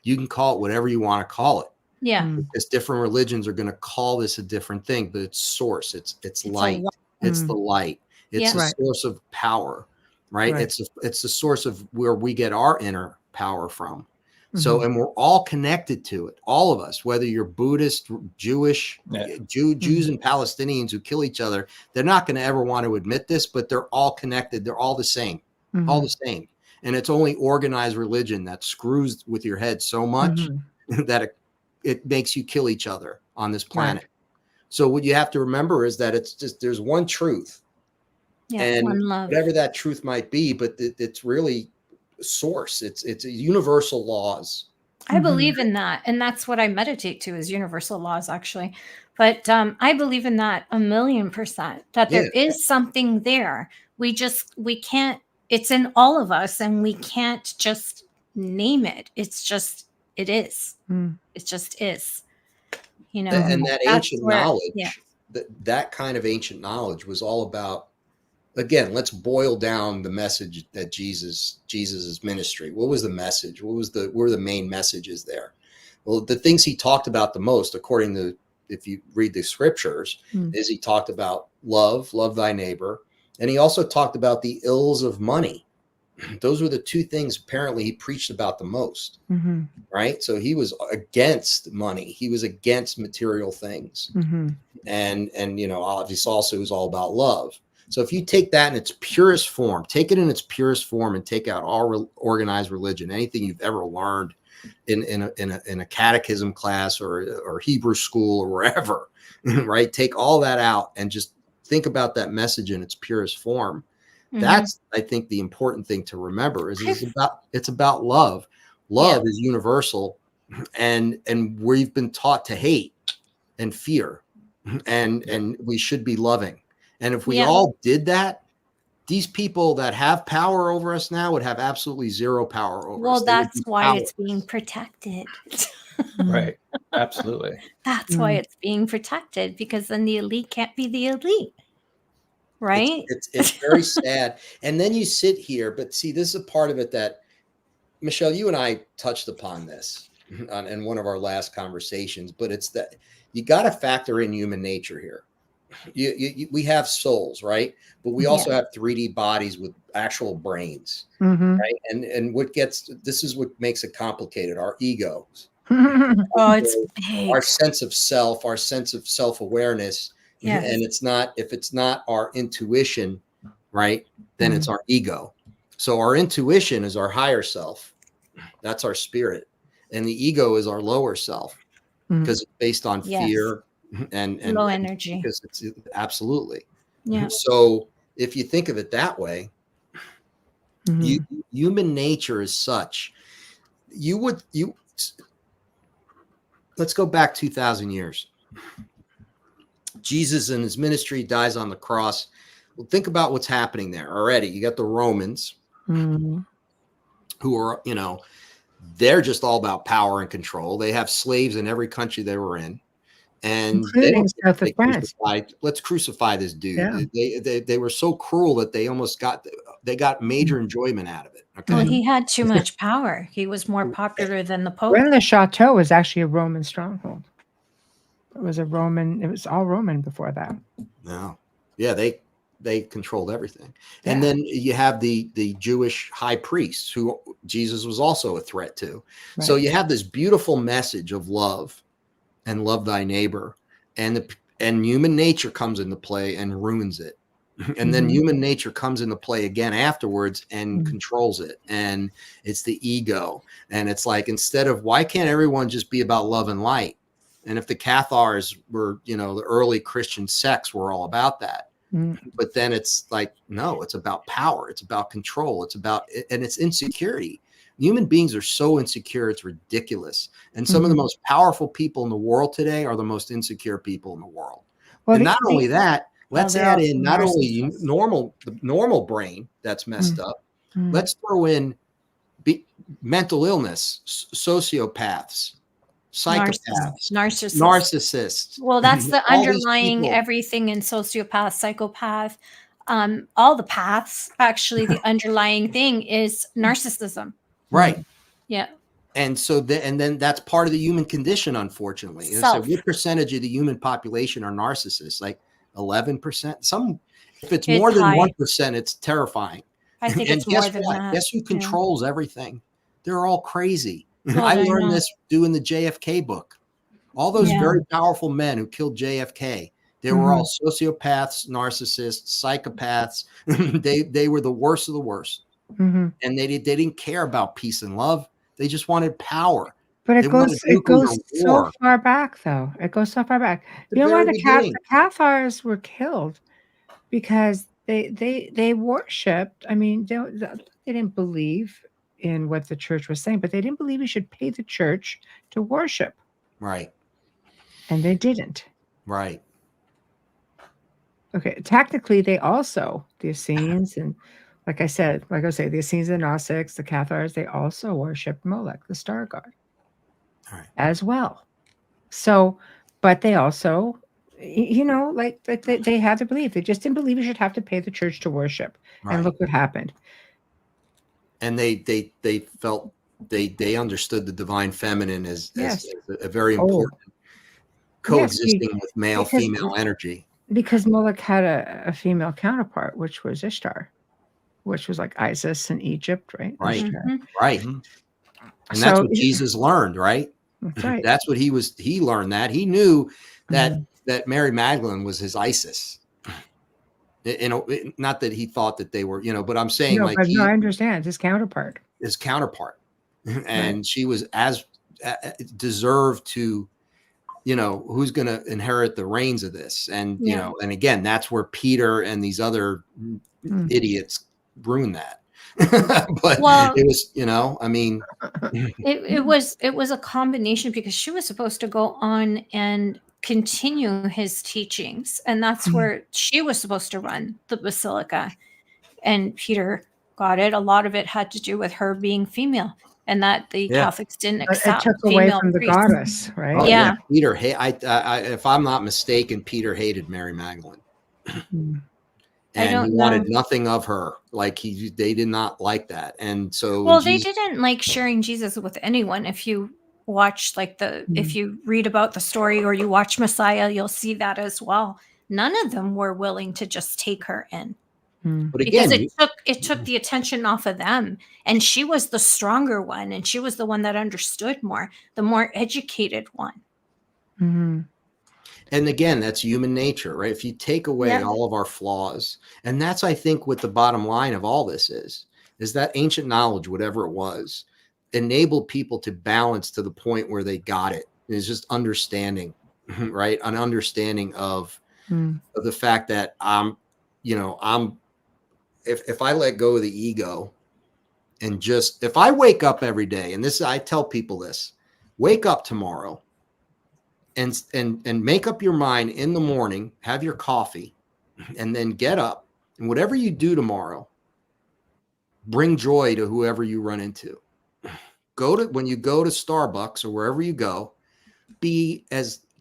Speaker 4: you can call it whatever you want to call it.
Speaker 3: Yeah,
Speaker 4: because different religions are going to call this a different thing, but it's source. It's light. It's the light. It's the source of power, right? It's the source of where we get our inner power from. So, and we're all connected to it, all of us, whether you're Buddhist, Jewish, Jews and Palestinians who kill each other. They're not going to ever want to admit this, but they're all connected. They're all the same, all the same. And it's only organized religion that screws with your head so much that it makes you kill each other on this planet. Right. So what you have to remember is that there's one truth, and one love. Whatever that truth might be, but it's really source. It's universal laws.
Speaker 3: I believe in that, and that's what I meditate to, is universal laws, actually. But I believe in that 1,000,000%, that there is something there. We can't, it's in all of us, and we can't just name it. It is. It just is.
Speaker 4: And that ancient knowledge, that kind of ancient knowledge was all about, again, let's boil down the message that Jesus's ministry. What was the message? What were the main messages there? Well, the things he talked about the most, according to, if you read the scriptures, is he talked about love thy neighbor. And he also talked about the ills of money. Those were the 2 things apparently he preached about the most, right? So he was against money. He was against material things. And obviously also it was all about love. So if you take that in its purest form, and take out all organized religion, anything you've ever learned in a catechism class or Hebrew school or wherever, right? Take all that out and just think about that message in its purest form. That's, I think, the important thing to remember is it's about love. Love is universal, and we've been taught to hate and fear, and we should be loving. And if we all did that, these people that have power over us now would have absolutely zero power over us.
Speaker 3: Well, that's why it's being protected.
Speaker 5: Right. Absolutely.
Speaker 3: That's why it's being protected, because then the elite can't be the elite. Right.
Speaker 4: It's very sad. And then you sit here, but see, this is a part of it that, Michelle, you and I touched upon this in one of our last conversations, but it's that you got to factor in human nature here. We have souls, right? But we also have 3D bodies with actual brains, right? And this is what makes it complicated. Our egos.
Speaker 3: It's big.
Speaker 4: Our sense of self, our sense of self-awareness. And if it's not our intuition, right, then it's our ego. So our intuition is our higher self. That's our spirit. And the ego is our lower self, because it's based on fear and
Speaker 3: low energy.
Speaker 4: Because it's absolutely.
Speaker 3: Yeah.
Speaker 4: So if you think of it that way, human nature is such. Let's go back 2,000 years. Jesus in his ministry dies on the cross. Well, think about what's happening there already. You got the Romans who are, they're just all about power and control. They have slaves in every country they were in. And
Speaker 2: including South of France.
Speaker 4: Let's crucify this dude. Yeah. They were so cruel that they almost got major enjoyment out of it. Okay.
Speaker 3: Well, he had too much power. He was more popular than the Pope.
Speaker 2: When the chateau was actually a Roman stronghold. It was all Roman before that.
Speaker 4: No. Yeah, they controlled everything. Yeah. And then you have the Jewish high priests who Jesus was also a threat to. Right. So you have this beautiful message of love and love thy neighbor, and human nature comes into play and ruins it. And then human nature comes into play again afterwards and controls it. And it's the ego. And it's like, instead of, why can't everyone just be about love and light? And if the Cathars were, the early Christian sects were all about that. But then it's like, no, it's about power. It's about control. And it's insecurity. Human beings are so insecure, it's ridiculous. And some of the most powerful people in the world today are the most insecure people in the world. Well, and not only that, let's add in not only the normal brain that's messed up, let's throw in mental illness, sociopaths, psychopaths, narcissists.
Speaker 3: Well, that's the underlying everything in sociopath, psychopath, all the paths. Actually, the underlying thing is narcissism.
Speaker 4: Right.
Speaker 3: Yeah.
Speaker 4: And so then that's part of the human condition, unfortunately. So what percentage of the human population are narcissists? Like 11%? If it's more than 1%, it's terrifying.
Speaker 3: I think it's more than that.
Speaker 4: Guess who controls everything? They're all crazy. I learned this doing the JFK book. All those very powerful men who killed JFK, they were all sociopaths, narcissists, psychopaths. They were the worst of the worst. And they didn't care about peace and love. They just wanted power.
Speaker 2: But it goes so far back, though. It goes so far back. You know why the Cathars were killed? Because they worshipped. I mean, they didn't believe in what the church was saying, but they didn't believe you should pay the church to worship.
Speaker 4: Right.
Speaker 2: And they didn't.
Speaker 4: Right.
Speaker 2: Okay. Technically, the Essenes and like I say, the Essenes and Gnostics, the Cathars, they also worshipped Molech, the star god, as well. So, but they also, they had to believe. They just didn't believe you should have to pay the church to worship. Right. And look what happened. And
Speaker 4: they felt they understood the divine feminine as a very important coexisting with male-female energy.
Speaker 2: Because Molech had a female counterpart, which was Ishtar, which was like Isis in Egypt, right?
Speaker 4: Right. Right. And that's what Jesus learned, right?
Speaker 2: That's right.
Speaker 4: That's what he learned that. He knew that Mary Magdalene was his Isis. Not that he thought that they were, but I'm saying
Speaker 2: I understand his counterpart.
Speaker 4: And she was as deserved to, who's going to inherit the reins of this. And, and again, that's where Peter and these other idiots ruined that. But it was,
Speaker 3: it was a combination, because she was supposed to go on and continue his teachings, and that's where she was supposed to run the basilica, and Peter got it. A lot of it had to do with her being female, and that the Catholics didn't accept.
Speaker 2: It took away from the goddess, right?
Speaker 4: Oh, yeah. Peter, if I'm not mistaken, Peter hated Mary Magdalene, and he wanted nothing of her. Like they did not like that, and so
Speaker 3: they didn't like sharing Jesus with anyone. If you watch if you read about the story or you watch Messiah, you'll see that as well. None of them were willing to just take her in.
Speaker 4: But again,
Speaker 3: because it took the attention off of them, and she was the stronger one, and she was the one that understood more, the more educated one.
Speaker 4: And again, that's human nature, right? If you take away all of our flaws, and that's, I think, what the bottom line of all this is, is that ancient knowledge, whatever it was, enabled people to balance to the point where they got it. It's just understanding, right? An understanding of the fact that if I let go of the ego and just, if I wake up every day, and this, I tell people this, wake up tomorrow and make up your mind in the morning, have your coffee, and then get up, and whatever you do tomorrow, bring joy to whoever you run into. When you go to Starbucks or wherever you go,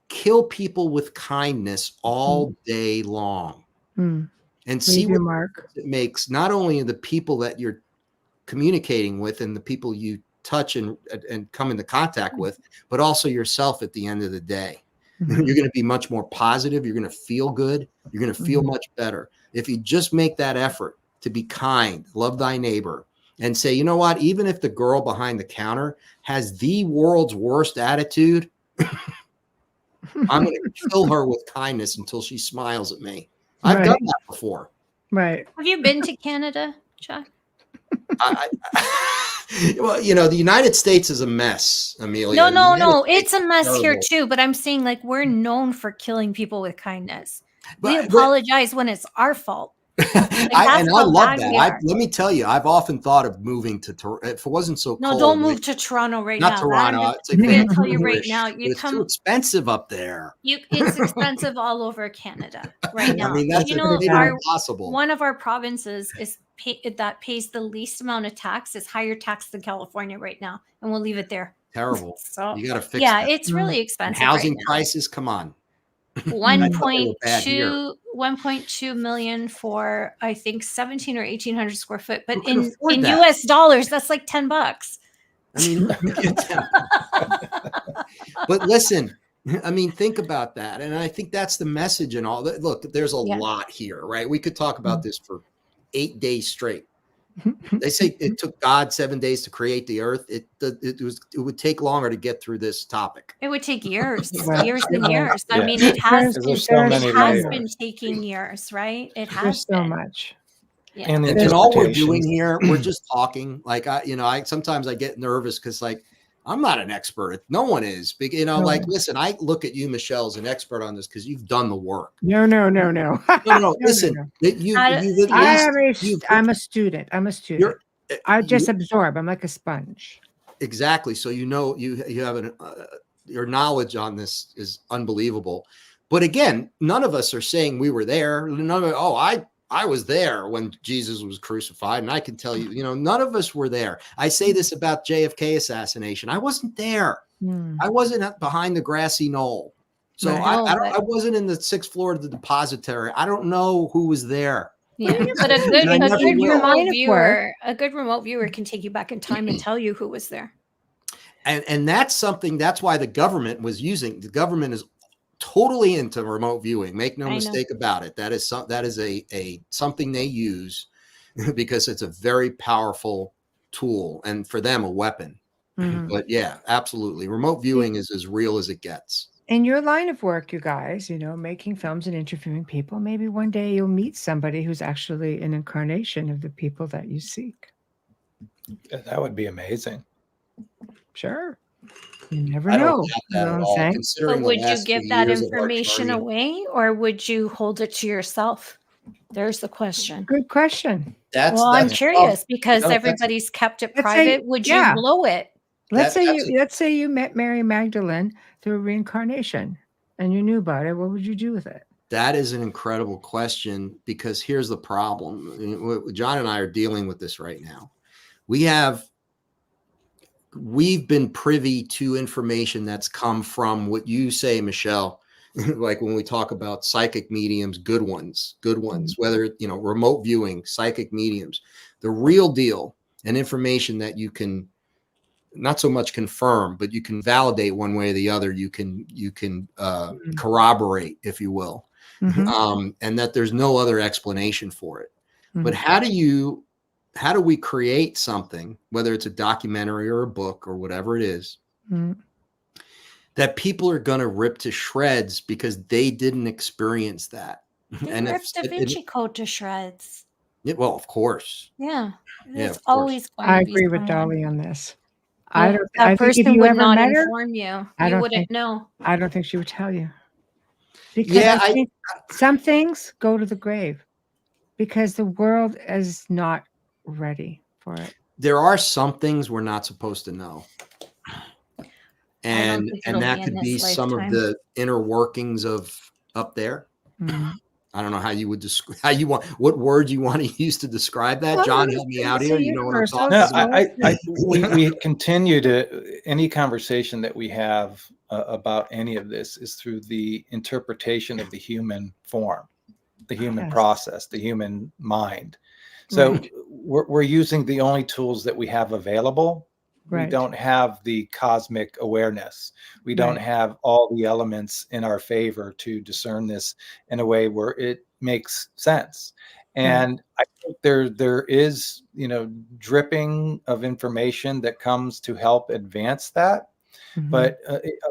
Speaker 4: kill people with kindness all day long, and see what mark it makes, not only the people that you're communicating with and the people you touch and come into contact with, but also yourself at the end of the day. You're going to be much more positive. You're going to feel good. You're going to feel much better. If you just make that effort to be kind, love thy neighbor, and say, you know what, even if the girl behind the counter has the world's worst attitude, I'm going to kill her with kindness until she smiles at me. I've done that before.
Speaker 2: Right.
Speaker 3: Have you been to Canada, Chuck?
Speaker 4: Well, the United States is a mess, Amelia.
Speaker 3: No. It's a mess here too. But I'm saying, like, we're known for killing people with kindness. We apologize when it's our fault.
Speaker 4: I love that. Let me tell you, I've often thought of moving to Toronto. If it wasn't so cold.
Speaker 3: No, don't move to Toronto right now.
Speaker 4: Not Toronto.
Speaker 3: I'm going to tell you right now.
Speaker 4: It's too expensive up there.
Speaker 3: It's expensive all over Canada right now.
Speaker 4: I mean, that's impossible.
Speaker 3: One of our provinces that pays the least amount of tax is higher tax than California right now, and we'll leave it there.
Speaker 4: Terrible.
Speaker 3: So
Speaker 4: you got to fix.
Speaker 3: Yeah, it's really expensive.
Speaker 4: And housing prices, come on.
Speaker 3: 1.2 million for, I think, 17 or 1800 square foot, but in
Speaker 4: that?
Speaker 3: US dollars, that's like $10.
Speaker 4: I mean, but listen, I mean, think about that. And I think that's the message and all that. Look, there's a lot here, right? We could talk about this for 8 days straight. They say it took God 7 days to create the earth. It would take longer to get through this topic.
Speaker 3: It would take years and years. I mean, it has been taking years, right? It has
Speaker 2: so much.
Speaker 3: Yeah.
Speaker 4: And all we're doing here, we're just talking. Like I sometimes I get nervous because I'm not an expert. No one is. Listen, I look at you, Michelle, as an expert on this because you've done the work.
Speaker 2: No.
Speaker 4: Listen,
Speaker 2: I'm a student. I just absorb. I'm like a sponge.
Speaker 4: Exactly. So you have your knowledge on this is unbelievable. But again, none of us are saying we were there. I was there when Jesus was crucified, and I can tell you, none of us were there. I say this about JFK assassination. I wasn't there. I wasn't behind the grassy knoll. So I wasn't in the 6th floor of the depository. I don't know who was there.
Speaker 3: Yeah, but a good remote viewer can take you back in time and tell you who was there.
Speaker 4: And that's why the government was using. The government is totally into remote viewing. Make no mistake about it. That is something they use because it's a very powerful tool, and for them a weapon. But yeah, absolutely, remote viewing is as real as it gets.
Speaker 2: In your line of work, you guys, making films and interviewing people, maybe one day you'll meet somebody who's actually an incarnation of the people that you seek.
Speaker 5: That would be amazing.
Speaker 2: Sure. You never know.
Speaker 3: But would you give that information away, or would you hold it to yourself? There's the question.
Speaker 2: Good question.
Speaker 3: I'm curious because everybody's kept it private. Would you blow it?
Speaker 2: Let's say you met Mary Magdalene through reincarnation and you knew about it. What would you do with it?
Speaker 4: That is an incredible question, because here's the problem. John and I are dealing with this right now. We've been privy to information that's come from what you say, Michelle, like when we talk about psychic mediums, good ones, whether, remote viewing, psychic mediums, the real deal, and information that you can not so much confirm, but you can validate one way or the other. You can corroborate, if you will, and that there's no other explanation for it. But how do we create something, whether it's a documentary or a book or whatever it is, that people are going to rip to shreds because they didn't experience that?
Speaker 3: And rip DaVinci Code to shreds.
Speaker 4: Yeah, well, of course.
Speaker 3: Yeah.
Speaker 4: Yeah,
Speaker 3: It's
Speaker 4: of course.
Speaker 3: always going
Speaker 2: I
Speaker 3: to be
Speaker 2: agree with
Speaker 3: someone.
Speaker 2: Dolly on this.
Speaker 3: Yeah,
Speaker 2: I
Speaker 3: that
Speaker 2: think if
Speaker 3: person
Speaker 2: you
Speaker 3: would
Speaker 2: ever
Speaker 3: not
Speaker 2: met her,
Speaker 3: inform you.
Speaker 2: I
Speaker 3: You
Speaker 2: don't
Speaker 3: wouldn't
Speaker 2: think
Speaker 3: know.
Speaker 2: I don't think she would tell you. Because
Speaker 4: Yeah,
Speaker 2: I think some things go to the grave because the world is not ready for it.
Speaker 4: there are some things we're not supposed to know.
Speaker 3: I don't think it'll be
Speaker 4: that
Speaker 3: in
Speaker 4: could be
Speaker 3: this
Speaker 4: some of
Speaker 3: lifetime.
Speaker 4: the inner workings of up there.
Speaker 2: Mm.
Speaker 4: I don't know how you would describe what word you want to use to describe that.
Speaker 2: Well,
Speaker 4: John, help me out
Speaker 2: it's
Speaker 4: here.
Speaker 2: a
Speaker 4: You know what I'm
Speaker 2: universal
Speaker 4: talking
Speaker 5: No,
Speaker 4: about?
Speaker 5: we continue to, any conversation that we have about any of this is through the interpretation of the human form, the human
Speaker 2: Yes.
Speaker 5: process, the human mind. So
Speaker 2: Right.
Speaker 5: we're using the only tools that we have available. We
Speaker 2: Right.
Speaker 5: don't have the cosmic awareness. We don't
Speaker 2: Right.
Speaker 5: have all the elements in our favor to discern this in a way where it makes sense. And I think there is, dripping of information that comes to help advance that.
Speaker 2: Mhm.
Speaker 5: But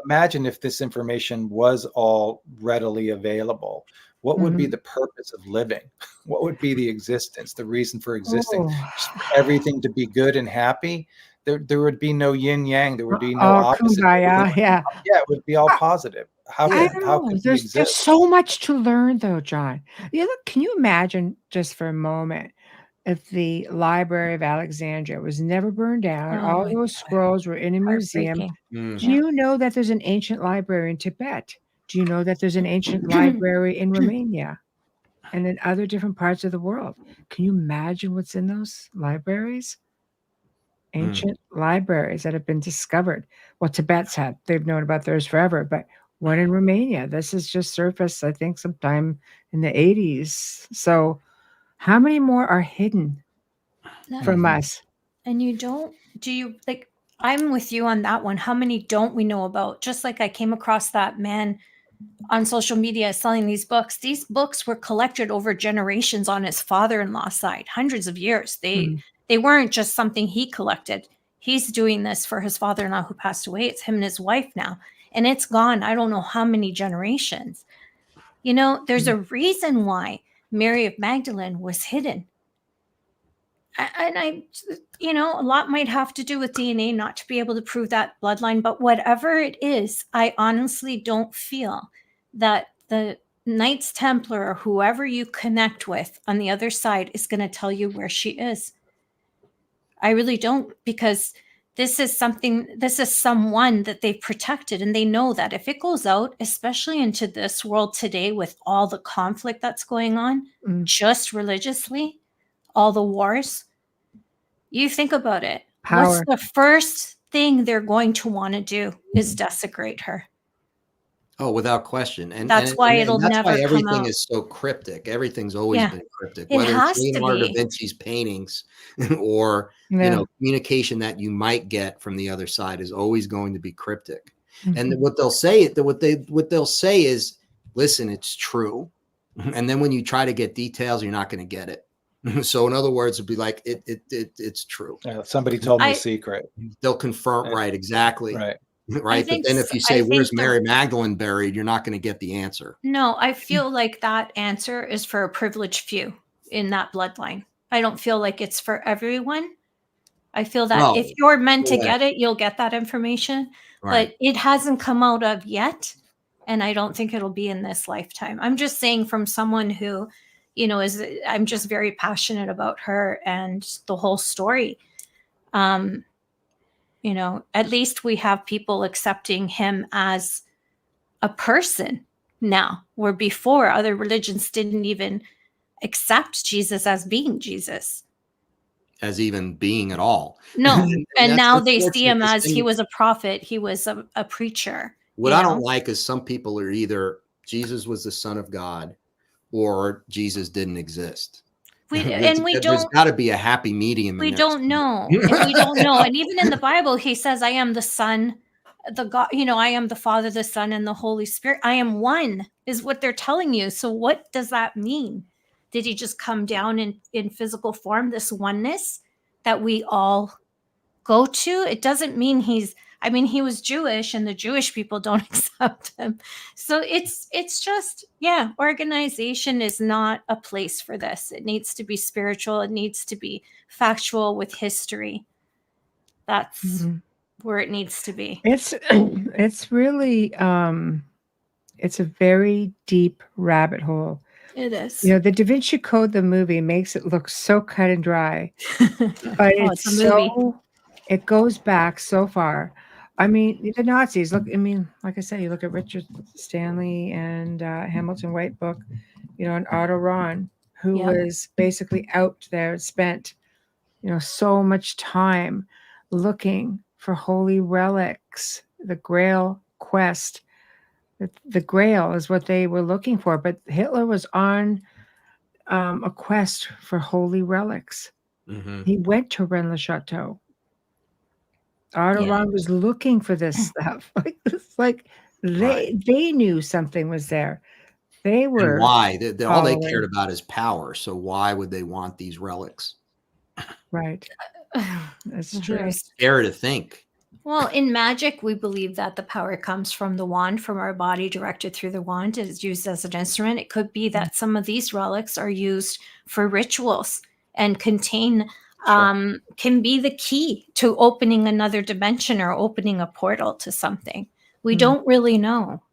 Speaker 5: imagine if this information was all readily available. What would be
Speaker 2: Mhm.
Speaker 5: the purpose of living? What would be the existence, the reason for existing?
Speaker 2: Oh.
Speaker 5: Just for everything to be good and happy? There would be no yin yang. There would be no
Speaker 2: Oh,
Speaker 5: opposite.
Speaker 2: kumbaya, yeah.
Speaker 5: Yeah, it would be all positive.
Speaker 2: I
Speaker 5: How
Speaker 2: don't know.
Speaker 5: could we
Speaker 2: There's
Speaker 5: exist?
Speaker 2: so much to learn, though, John. Can you imagine just for a moment if the Library of Alexandria was never burned down?
Speaker 3: Oh
Speaker 2: All
Speaker 3: my
Speaker 2: those
Speaker 3: God.
Speaker 2: scrolls were in a museum.
Speaker 3: Heartbreaking.
Speaker 2: Do you know that there's an ancient library in Tibet? Do you know that there's an ancient library in Romania and in other different parts of the world? Can you imagine what's in those libraries? Ancient libraries that have been discovered. Well, Tibet's had, they've known about theirs forever, but one in Romania. This has just surfaced, I think, sometime in the 80s. So, how many more are hidden from us?
Speaker 3: And I'm with you on that one. How many don't we know about? Just like I came across that man on social media selling these books. These books were collected over generations on his father-in-law's side, hundreds of years. They weren't just something he collected. He's doing this for his father-in-law who passed away. It's him and his wife now. And it's gone, I don't know how many generations. There's a reason why Mary of Magdalene was hidden. And a lot might have to do with DNA, not to be able to prove that bloodline, but whatever it is, I honestly don't feel that the Knights Templar or whoever you connect with on the other side is going to tell you where she is. I really don't, because this is someone that they've protected, and they know that if it goes out, especially into this world today with all the conflict that's going on, just religiously, all the wars, you think about it.
Speaker 2: Power.
Speaker 3: What's the first thing they're going to want to do is desecrate her.
Speaker 4: Oh, without question. And
Speaker 3: that's why it'll
Speaker 4: that's
Speaker 3: never
Speaker 4: why
Speaker 3: come
Speaker 4: everything
Speaker 3: out.
Speaker 4: is so cryptic. Everything's always been cryptic,
Speaker 3: It
Speaker 4: whether
Speaker 3: has
Speaker 4: it's
Speaker 3: to
Speaker 4: Leonardo da
Speaker 3: be.
Speaker 4: Vinci's paintings or communication that you might get from the other side is always going to be cryptic. And what they'll say is, listen, it's true. And then when you try to get details, you're not going to get it. So in other words, it'd be like it's true.
Speaker 5: Somebody told me a secret.
Speaker 4: They'll confirm, right? Exactly.
Speaker 5: Right.
Speaker 4: But then if you say, where's Mary Magdalene buried, you're not going to get the answer.
Speaker 3: No, I feel like that answer is for a privileged few in that bloodline. I don't feel like it's for everyone. I feel that if you're meant to get it, you'll get that information. Right. But it hasn't come out of yet. And I don't think it'll be in this lifetime. I'm just saying, from someone who, I'm just very passionate about her and the whole story. At least we have people accepting him as a person now, where before other religions didn't even accept Jesus as being Jesus.
Speaker 4: As even being at all.
Speaker 3: No. and now they see him as he was a prophet. He was a preacher.
Speaker 4: What I don't like is some people are either Jesus was the Son of God or Jesus didn't exist. There's got to be a happy medium.
Speaker 3: We don't know. And we don't know. And even in the Bible, he says, I am the Son, the God, I am the Father, the Son, and the Holy Spirit. I am one, is what they're telling you. So what does that mean? Did he just come down in physical form, this oneness that we all go to? It doesn't mean I mean, he was Jewish and the Jewish people don't accept him. So it's just, organization is not a place for this. It needs to be spiritual. It needs to be factual with history. That's where it needs to be.
Speaker 2: It's really, it's a very deep rabbit hole.
Speaker 3: It is.
Speaker 2: The DaVinci Code, the movie, makes it look so cut and dry, but it's a movie. It goes back so far. I mean, the Nazis, look, I mean, like I said, you look at Richard Stanley and Hamilton White book, and Otto Rahn, who was basically out there, spent, so much time looking for holy relics, the Grail quest. The Grail is what they were looking for, but Hitler was on a quest for holy relics. He went to Rennes-le-Château. Otto Rahn was looking for this stuff. They knew something was there. They were.
Speaker 4: And why? All they cared about is power. So why would they want these relics?
Speaker 2: Right. That's true.
Speaker 4: Scary to think.
Speaker 3: Well, in magic, we believe that the power comes from the wand, from our body directed through the wand. It is used as an instrument. It could be that some of these relics are used for rituals and contain, can be the key to opening another dimension or opening a portal to something. We don't really know.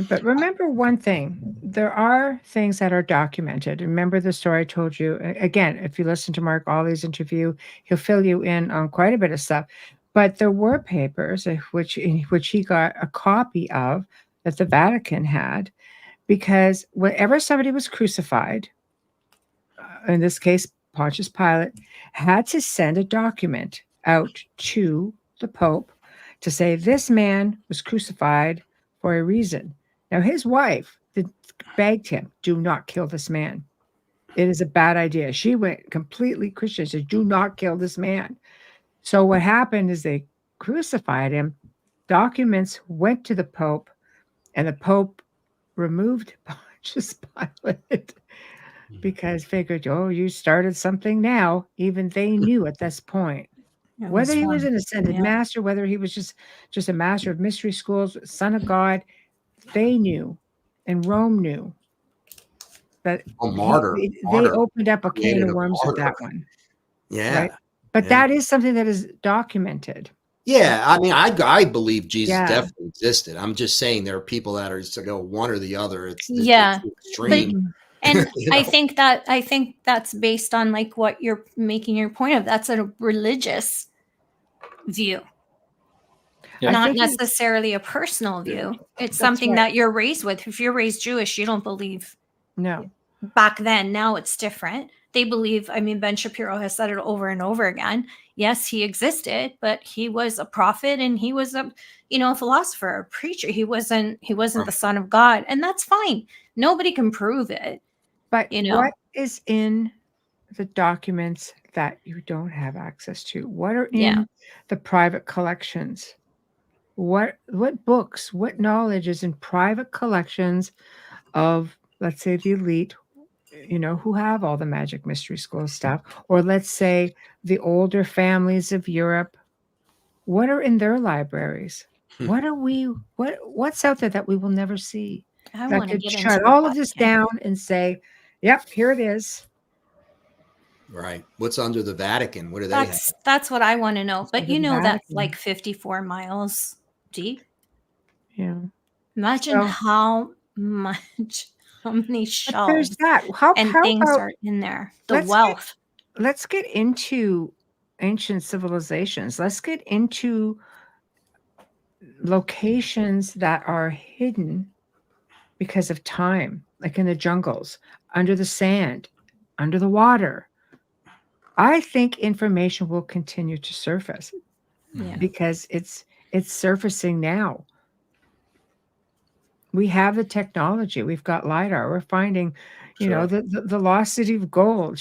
Speaker 2: But remember one thing, there are things that are documented. Remember the story I told you. Again, if you listen to Mark Ollie's interview, he'll fill you in on quite a bit of stuff. But there were papers which he got a copy of that the Vatican had, because whenever somebody was crucified, in this case, Pontius Pilate, had to send a document out to the Pope to say this man was crucified for a reason. Now, his wife begged him, do not kill this man. It is a bad idea. She went completely Christian, said, do not kill this man. So what happened is they crucified him. Documents went to the Pope, and the Pope removed Pontius Pilate because figured, you started something now. Even they knew at this point. Whether he was an ascended master, whether he was just a master of mystery schools, son of God, they knew, and Rome knew that they opened up a can of worms with that one.
Speaker 4: Yeah. Right?
Speaker 2: But that is something that is documented.
Speaker 4: Yeah, I mean, I believe Jesus definitely existed. I'm just saying there are people that are to go one or the other. It's extreme.
Speaker 3: And I think that's based on like what you're making your point of. That's a religious view, not necessarily a personal view. It's something that you're raised with. If you're raised Jewish, you don't believe.
Speaker 2: No.
Speaker 3: Back then, now it's different. They believe, I mean, Ben Shapiro has said it over and over again. Yes, he existed, but he was a prophet and he was a philosopher, a preacher. He wasn't the son of God. And that's fine. Nobody can prove it.
Speaker 2: But what is in the documents that you don't have access to? What are in the private collections? What books, what knowledge is in private collections of, let's say, the elite, who have all the magic mystery school stuff, or let's say the older families of Europe? What are in their libraries? What's out there that we will never see?
Speaker 3: I want to
Speaker 2: shut all of this down and say, yep, here it is.
Speaker 4: Right. What's under the Vatican? What do they have?
Speaker 3: That's what I want to know. But that's like 54 miles deep.
Speaker 2: Yeah.
Speaker 3: Imagine how many shelves and things are in there. The wealth.
Speaker 2: Let's get into ancient civilizations. Let's get into locations that are hidden because of time, like in the jungles, under the sand, under the water. I think information will continue to surface because it's surfacing now. We have the technology. We've got LiDAR. We're finding, the lost city of gold.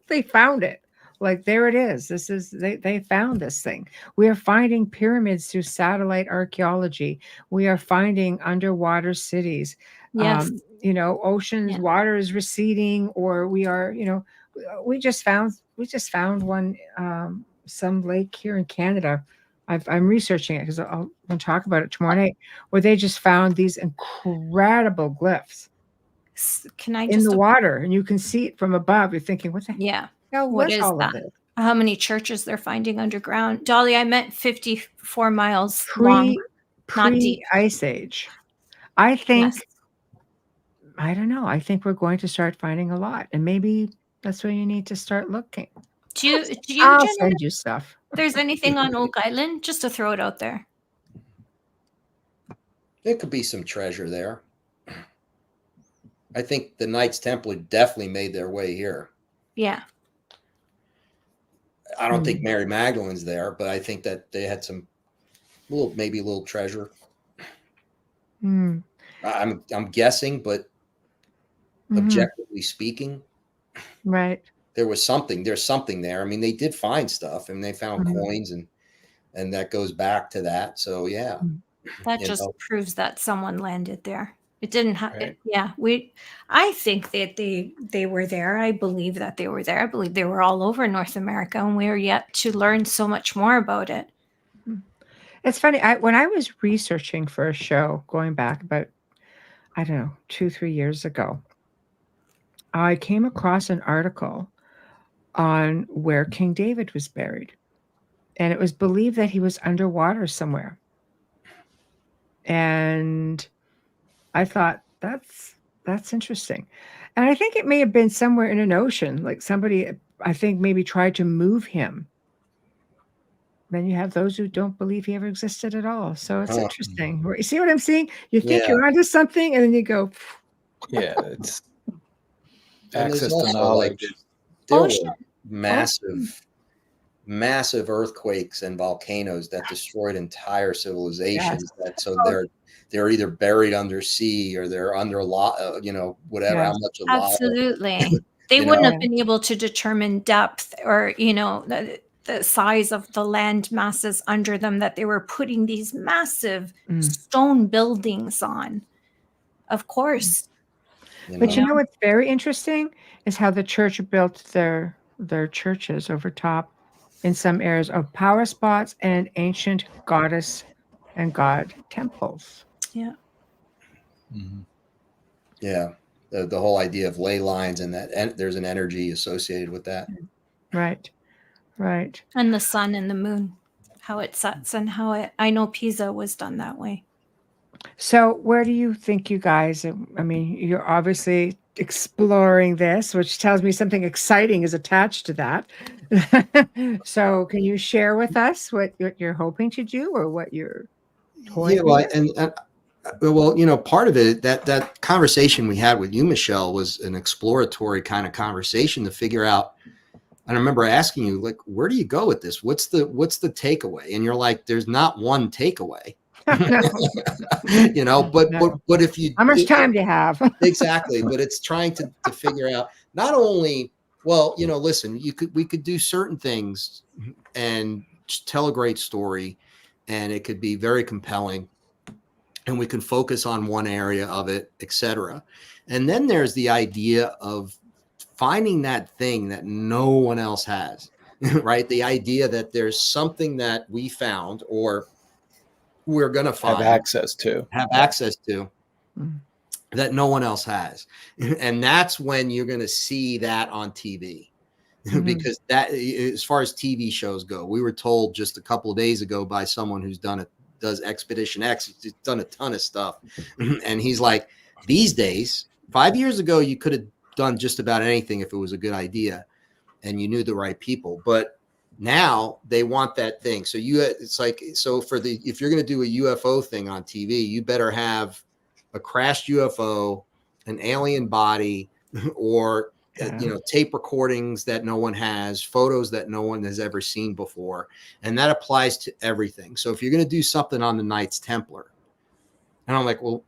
Speaker 2: They found it. Like, there it is. They found this thing. We are finding pyramids through satellite archaeology. We are finding underwater cities.
Speaker 3: Yes.
Speaker 2: Oceans, water is receding, or we are, we just found one, some lake here in Canada I'm researching it because I'll talk about it tomorrow night, where they just found these incredible glyphs in the water, and you can see it from above. You're thinking, what the hell was all of this?
Speaker 3: How many churches they're finding underground? Dolly, I meant 54 miles long, not deep.
Speaker 2: Pre-Ice Age. I think, I don't know. I think we're going to start finding a lot, and maybe that's where you need to start looking.
Speaker 3: I'll
Speaker 2: send you stuff.
Speaker 3: There's anything on Oak Island, just to throw it out there.
Speaker 4: There could be some treasure there. I think the Knights Templar definitely made their way here.
Speaker 3: Yeah.
Speaker 4: I don't think Mary Magdalene's there, but I think that they had some maybe a little treasure. I'm guessing, but objectively speaking,
Speaker 2: right.
Speaker 4: There's something there. I mean, they did find stuff, and they found coins, and that goes back to that. So yeah,
Speaker 3: that just proves that someone landed there. It didn't happen. Yeah, I think that they were there. I believe that they were there. I believe they were all over North America, and we are yet to learn so much more about it.
Speaker 2: It's funny. When I was researching for a show going back about, I don't know, 2-3 years ago, I came across an article on where King David was buried. And it was believed that he was underwater somewhere. And I thought, that's interesting. And I think it may have been somewhere in an ocean, like somebody, I think, maybe tried to move him. Then you have those who don't believe he ever existed at all. So it's interesting. You see what I'm seeing? You think you're onto something, and then you go.
Speaker 5: Yeah, it's access to knowledge.
Speaker 4: There were massive earthquakes and volcanoes that destroyed entire civilizations. They're either buried under sea or they're under whatever. How much of
Speaker 3: absolutely. They wouldn't have been able to determine depth or the size of the land masses under them that they were putting these massive stone buildings on. Of course.
Speaker 2: But you know what's very interesting is how the church built their churches over top in some areas of power spots and ancient goddess and god temples.
Speaker 3: Yeah.
Speaker 4: Mm-hmm. Yeah. The whole idea of ley lines and that, and there's an energy associated with that.
Speaker 2: Right. Right.
Speaker 3: And the sun and the moon, how it sets and I know Pisa was done that way.
Speaker 2: So where do you think you guys, I mean, you're obviously exploring this, which tells me something exciting is attached to that. So can you share with us what you're hoping to do or what you're toying with?
Speaker 4: Part of it, that conversation we had with you, Michelle, was an exploratory kind of conversation to figure out. And I remember asking you, like, where do you go with this? What's the takeaway? And you're like, there's not one takeaway. But if you,
Speaker 2: how much time do you have?
Speaker 4: Exactly. But it's trying to figure out not only, listen, we could do certain things and tell a great story, and it could be very compelling, and we can focus on one area of it, etc. And then there's the idea of finding that thing that no one else has, right? The idea that there's something that we found or we're going to find,
Speaker 5: have access to
Speaker 4: that no one else has. And that's when you're going to see that on TV. Because that, as far as TV shows go, we were told just a couple of days ago by someone who's does Expedition X, he's done a ton of stuff. And he's like, these days, 5 years ago, you could have done just about anything if it was a good idea and you knew the right people. But now they want that thing. So if you're going to do a UFO thing on TV, you better have a crashed UFO, an alien body, or tape recordings that no one has, photos that no one has ever seen before. And that applies to everything. So if you're going to do something on the Knights Templar, and I'm like, well,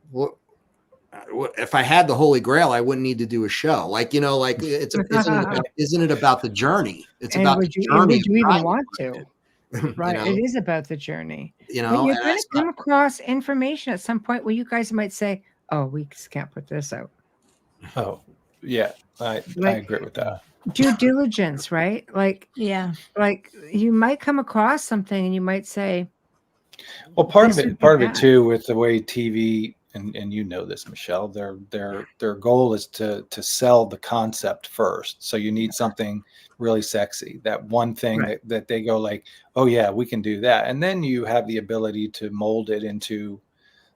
Speaker 4: if I had the Holy Grail, I wouldn't need to do a show. Isn't it about the journey? It's about the journey.
Speaker 2: Would you even want to? Right. It is about the journey. But you're going to come across information at some point where you guys might say, oh, we just can't put this out.
Speaker 5: Oh, I agree with that.
Speaker 2: Due diligence, right? Like you might come across something and you might say,
Speaker 5: well, part of it too, with the way TV and you know this, Michelle, their goal is to sell the concept first. So you need something really sexy, that one thing that they go like, oh yeah, we can do that. And then you have the ability to mold it into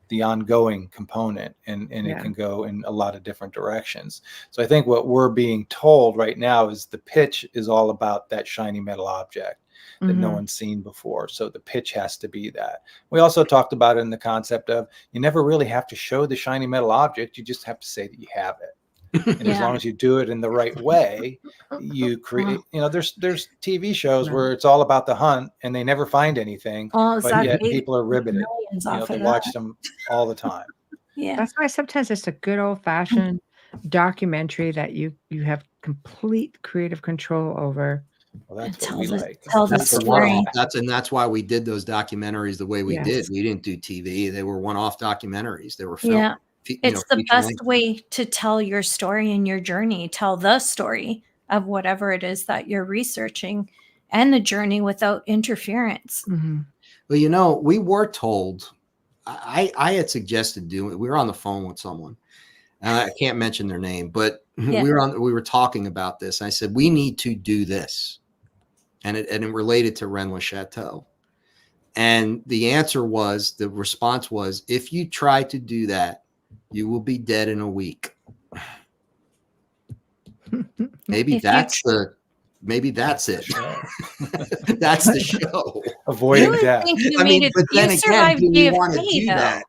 Speaker 5: the ongoing component, and it can go in a lot of different directions. So I think what we're being told right now is the pitch is all about that shiny metal object that no one's seen before. So the pitch has to be that. We also talked about it in the concept of you never really have to show the shiny metal object. You just have to say that you have it. And as long as you do it in the right way, you create, there's TV shows where it's all about the hunt and they never find anything, but yet people are riveted. They watch them all the time.
Speaker 3: Yeah.
Speaker 2: That's why sometimes it's a good old fashioned documentary that you have complete creative control over.
Speaker 5: Well, that's what we like.
Speaker 3: That's the story.
Speaker 4: That's why we did those documentaries the way we did. We didn't do TV. They were one-off documentaries. They were filmed.
Speaker 3: Yeah. It's the best way to tell your story and your journey. Tell the story of whatever it is that you're researching and the journey without interference.
Speaker 4: Well, we were told, I had suggested doing it. We were on the phone with someone. I can't mention their name, but we were talking about this. I said, we need to do this. And it related to Rennes Le Chateau. And the response was, if you try to do that, you will be dead in a week. Maybe that's it. That's the show.
Speaker 5: Avoiding death.
Speaker 4: But then again, do you want to do that?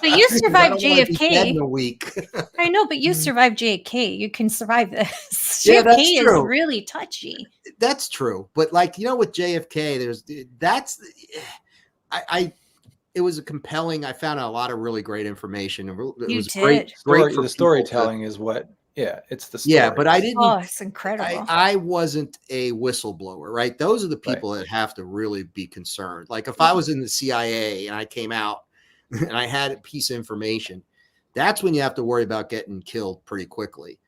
Speaker 3: But you survived JFK.
Speaker 4: Dead in a week.
Speaker 3: I know, but you survived JFK. You can survive this.
Speaker 4: Yeah,
Speaker 3: JFK is really touchy.
Speaker 4: That's true. But with JFK, it was a compelling. I found out a lot of really great information. It was great.
Speaker 5: The storytelling is what. Yeah, it's the story.
Speaker 4: Yeah, but I didn't.
Speaker 3: Oh, it's incredible.
Speaker 4: I wasn't a whistleblower, right? Those are the people that have to really be concerned. Like if I was in the CIA and I came out and I had a piece of information, that's when you have to worry about getting killed pretty quickly.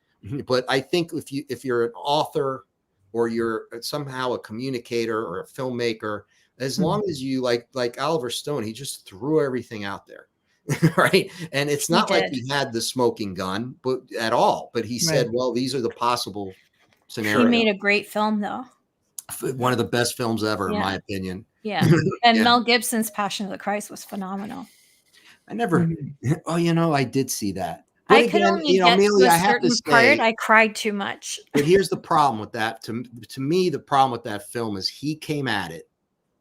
Speaker 4: But I think if you're an author or you're somehow a communicator or a filmmaker, as long as you like Oliver Stone, he just threw everything out there. Right. And it's not like he had the smoking gun at all. But he said, well, these are the possible scenarios.
Speaker 3: He made a great film, though.
Speaker 4: One of the best films ever, in my opinion.
Speaker 3: Yeah. And Mel Gibson's Passion of the Christ was phenomenal.
Speaker 4: I never. I did see that.
Speaker 3: But I could only get Amelia, to a certain part. I cried too much.
Speaker 4: But here's the problem with that. To me, the problem with that film is he came at it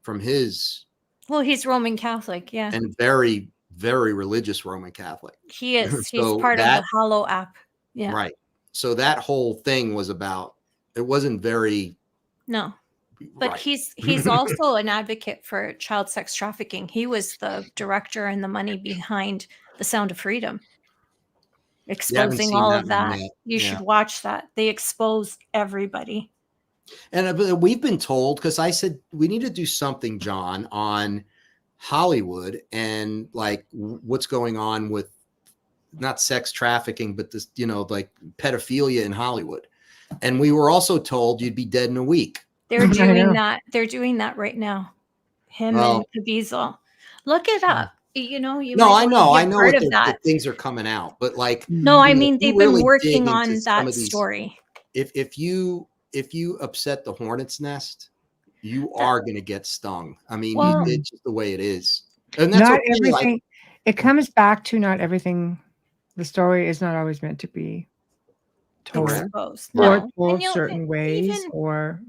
Speaker 4: from his.
Speaker 3: Well, he's Roman Catholic. Yeah.
Speaker 4: And very, very religious Roman Catholic.
Speaker 3: He is. He's part of the Hollow app. Yeah.
Speaker 4: Right. So that whole thing was about, it wasn't very.
Speaker 3: No. But he's also an advocate for child sex trafficking. He was the director and the money behind The Sound of Freedom. Exposing all of that. You should watch that. They expose everybody.
Speaker 4: And we've been told, because I said we need to do something, John, on Hollywood and like what's going on with not sex trafficking, but this, like pedophilia in Hollywood. And we were also told you'd be dead in a week.
Speaker 3: They're doing that. They're doing that right now. And Caviezel. Look it up. I know what the things are coming out, but like, no, I mean, they've been working on that story.
Speaker 4: If you upset the hornet's nest, you are going to get stung. I mean, it's just the way it is. And that's
Speaker 2: not everything. It comes back to not everything. The story is not always meant to be told or told certain ways, or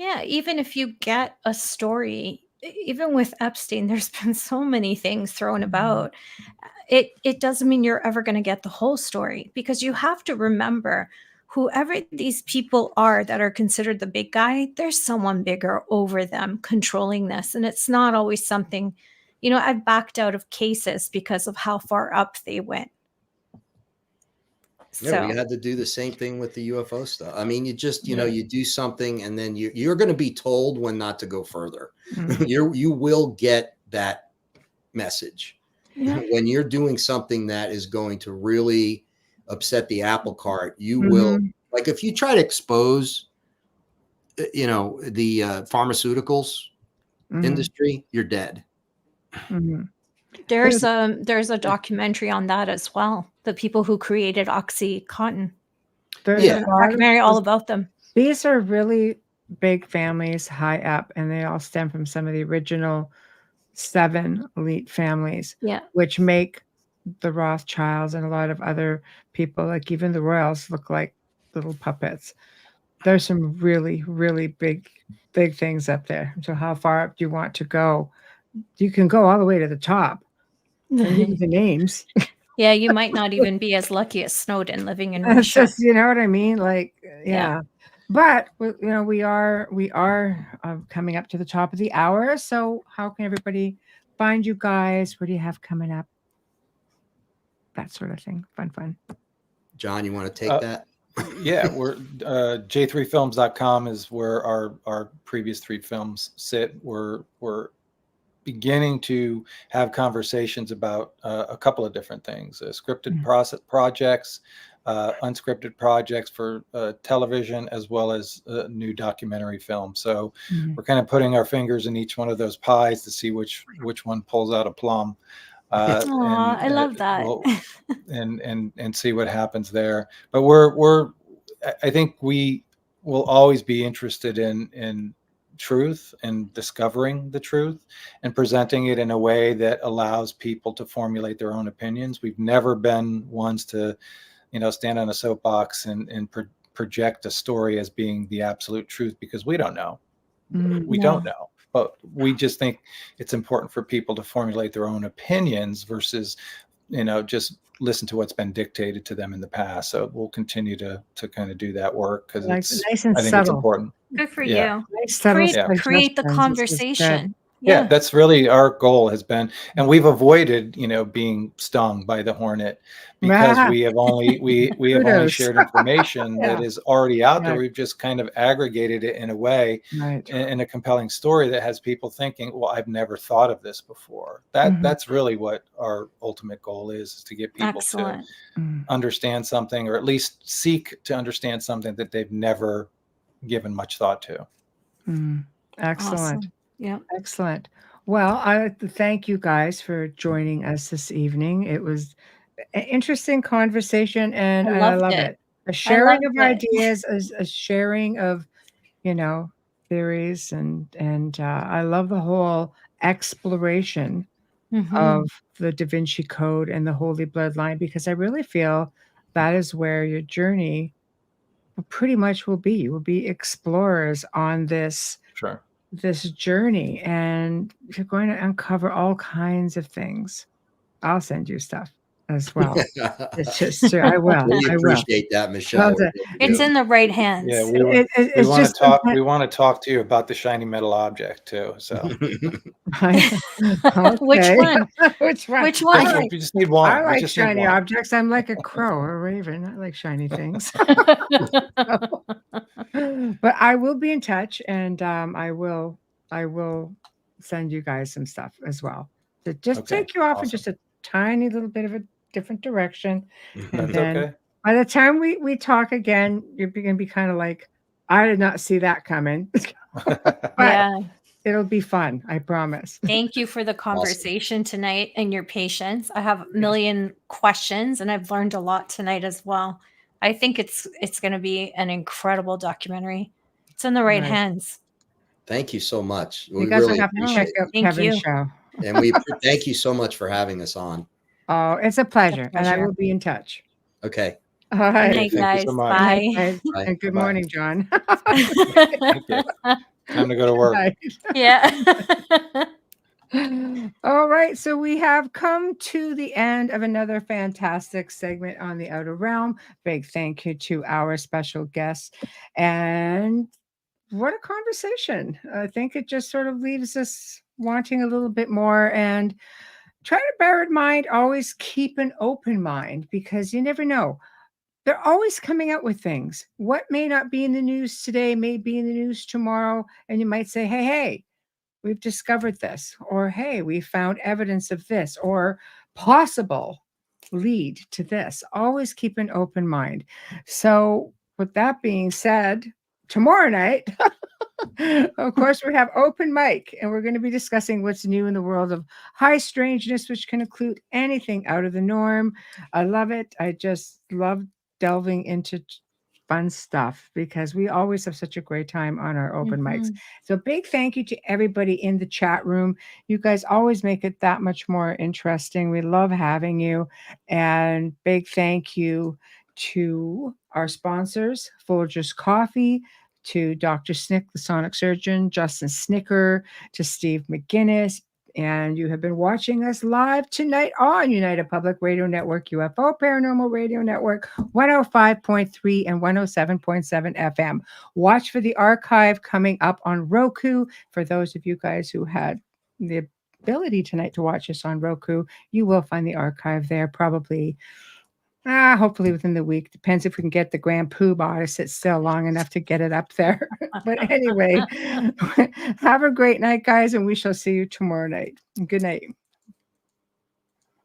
Speaker 3: Yeah, even if you get a story, even with Epstein, there's been so many things thrown about. It doesn't mean you're ever going to get the whole story, because you have to remember, whoever these people are that are considered the big guy, there's someone bigger over them controlling this. And it's not always something, I've backed out of cases because of how far up they went.
Speaker 4: Yeah, we had to do the same thing with the UFO stuff. I mean, you just, you do something and then you're going to be told when not to go further. Mm-hmm. You will get that message when you're doing something that is going to really upset the apple cart, you will, like, if you try to expose, you know, the pharmaceuticals industry, you're dead.
Speaker 3: There's a documentary on that as well. The people who created OxyContin. There's a documentary all about them.
Speaker 2: These are really big families high up, and they all stem from some of the original 7 elite families, which make the Rothschilds and a lot of other people, like even the royals, look like little puppets. There's some really, really big things up there. So how far up do you want to go? You can go all the way to the top. And give you the names.
Speaker 3: Yeah, you might not even be as lucky as Snowden living in Russia.
Speaker 2: Just, you know what I mean? Like, yeah. But you know, we are coming up to the top of the hour. So how can everybody find you guys? What do you have coming up? That sort of thing. Fun.
Speaker 4: John, you want to take that?
Speaker 5: Yeah, we're j3films.com is where our previous 3 films sit. We're beginning to have conversations about a couple of different things: scripted projects, unscripted projects for television, as well as new documentary film. So we're kind of putting our fingers in each one of those pies to see which one pulls out a plum.
Speaker 3: I love that.
Speaker 5: and see what happens there. But I think we will always be interested in truth and discovering the truth and presenting it in a way that allows people to formulate their own opinions. We've never been ones to, you know, stand on a soapbox and project a story as being the absolute truth, because we don't know. We don't know. But we just think it's important for people to formulate their own opinions versus, you know, just listen to what's been dictated to them in the past. So we'll continue to kind of do that work, because it's
Speaker 2: nice and
Speaker 5: I think
Speaker 2: subtle.
Speaker 5: It's important.
Speaker 3: Good for you.
Speaker 2: Nice,
Speaker 3: create the conversation.
Speaker 5: Yeah, that's really our goal has been, and we've avoided, you know, being stung by the hornet, because we have only shared information that is already out there. We've just kind of aggregated it in a way, in a compelling story that has people thinking, well, I've never thought of this before. That's really what our ultimate goal is to get people to understand something, or at least seek to understand something that they've never given much thought to.
Speaker 2: Excellent.
Speaker 3: Awesome. Yeah.
Speaker 2: Excellent. Well, I like to thank you guys for joining us this evening. It was an interesting conversation, and I love it. A sharing of ideas, a sharing of, you know, theories, and I love the whole exploration of the DaVinci Code and the Holy Bloodline, because I really feel that is where your journey pretty much will be. You will be explorers on this journey, and you're going to uncover all kinds of things. I'll send you stuff as well. It's just true. I will.
Speaker 4: We appreciate that, Michelle.
Speaker 3: It's in the right hands.
Speaker 5: Yeah, we want to talk. We want to talk to you about the shiny metal object too. So,
Speaker 3: which one?
Speaker 2: Which one?
Speaker 5: We just need one.
Speaker 2: I like shiny objects. I'm like a crow or a raven. I like shiny things. But I will be in touch, and I will send you guys some stuff as well to just take you off in just a tiny little bit of a different direction. And then by the time we talk again, you're going to be kind of like, I did not see that coming. But it'll be fun, I promise.
Speaker 3: Thank you for the conversation tonight and your patience. I have a million questions, and I've learned a lot tonight as well. I think it's going to be an incredible documentary. It's in the right hands.
Speaker 4: Thank you so much.
Speaker 2: You guys will have to check out Kevin's show.
Speaker 4: And we thank you so much for having us on.
Speaker 2: Oh, it's a pleasure. And I will be in touch.
Speaker 4: Okay.
Speaker 2: All right.
Speaker 3: Good night, guys.
Speaker 5: So
Speaker 3: Bye.
Speaker 2: Bye. And good morning, John.
Speaker 5: Time to go to work.
Speaker 2: Bye.
Speaker 3: Yeah.
Speaker 2: All right. So we have come to the end of another fantastic segment on the Outer Realm. Big thank you to our special guests. And what a conversation. I think it just sort of leaves us wanting a little bit more, and try to bear in mind, always keep an open mind, because you never know. They're always coming out with things. What may not be in the news today may be in the news tomorrow. And you might say, hey, we've discovered this, or hey, we found evidence of this, or possible lead to this. Always keep an open mind. So with that being said, tomorrow night, of course, we have open mic, and we're going to be discussing what's new in the world of high strangeness, which can include anything out of the norm. I love it. I just love delving into fun stuff because we always have such a great time on our open mics. So big thank you to everybody in the chat room. You guys always make it that much more interesting. We love having you. And big thank you to our sponsors, Folgers Coffee, to Dr. Snick, the sonic surgeon, Justin Snicker, to Steve McGinnis. And you have been watching us live tonight on United Public Radio Network, UFO Paranormal Radio Network, 105.3 and 107.7 FM. Watch for the archive coming up on Roku. For those of you guys who had the ability tonight to watch us on Roku, you will find the archive there probably hopefully within the week. Depends if we can get the Grand Poobah to sit still long enough to get it up there. But anyway, have a great night, guys, and we shall see you tomorrow night. Good night.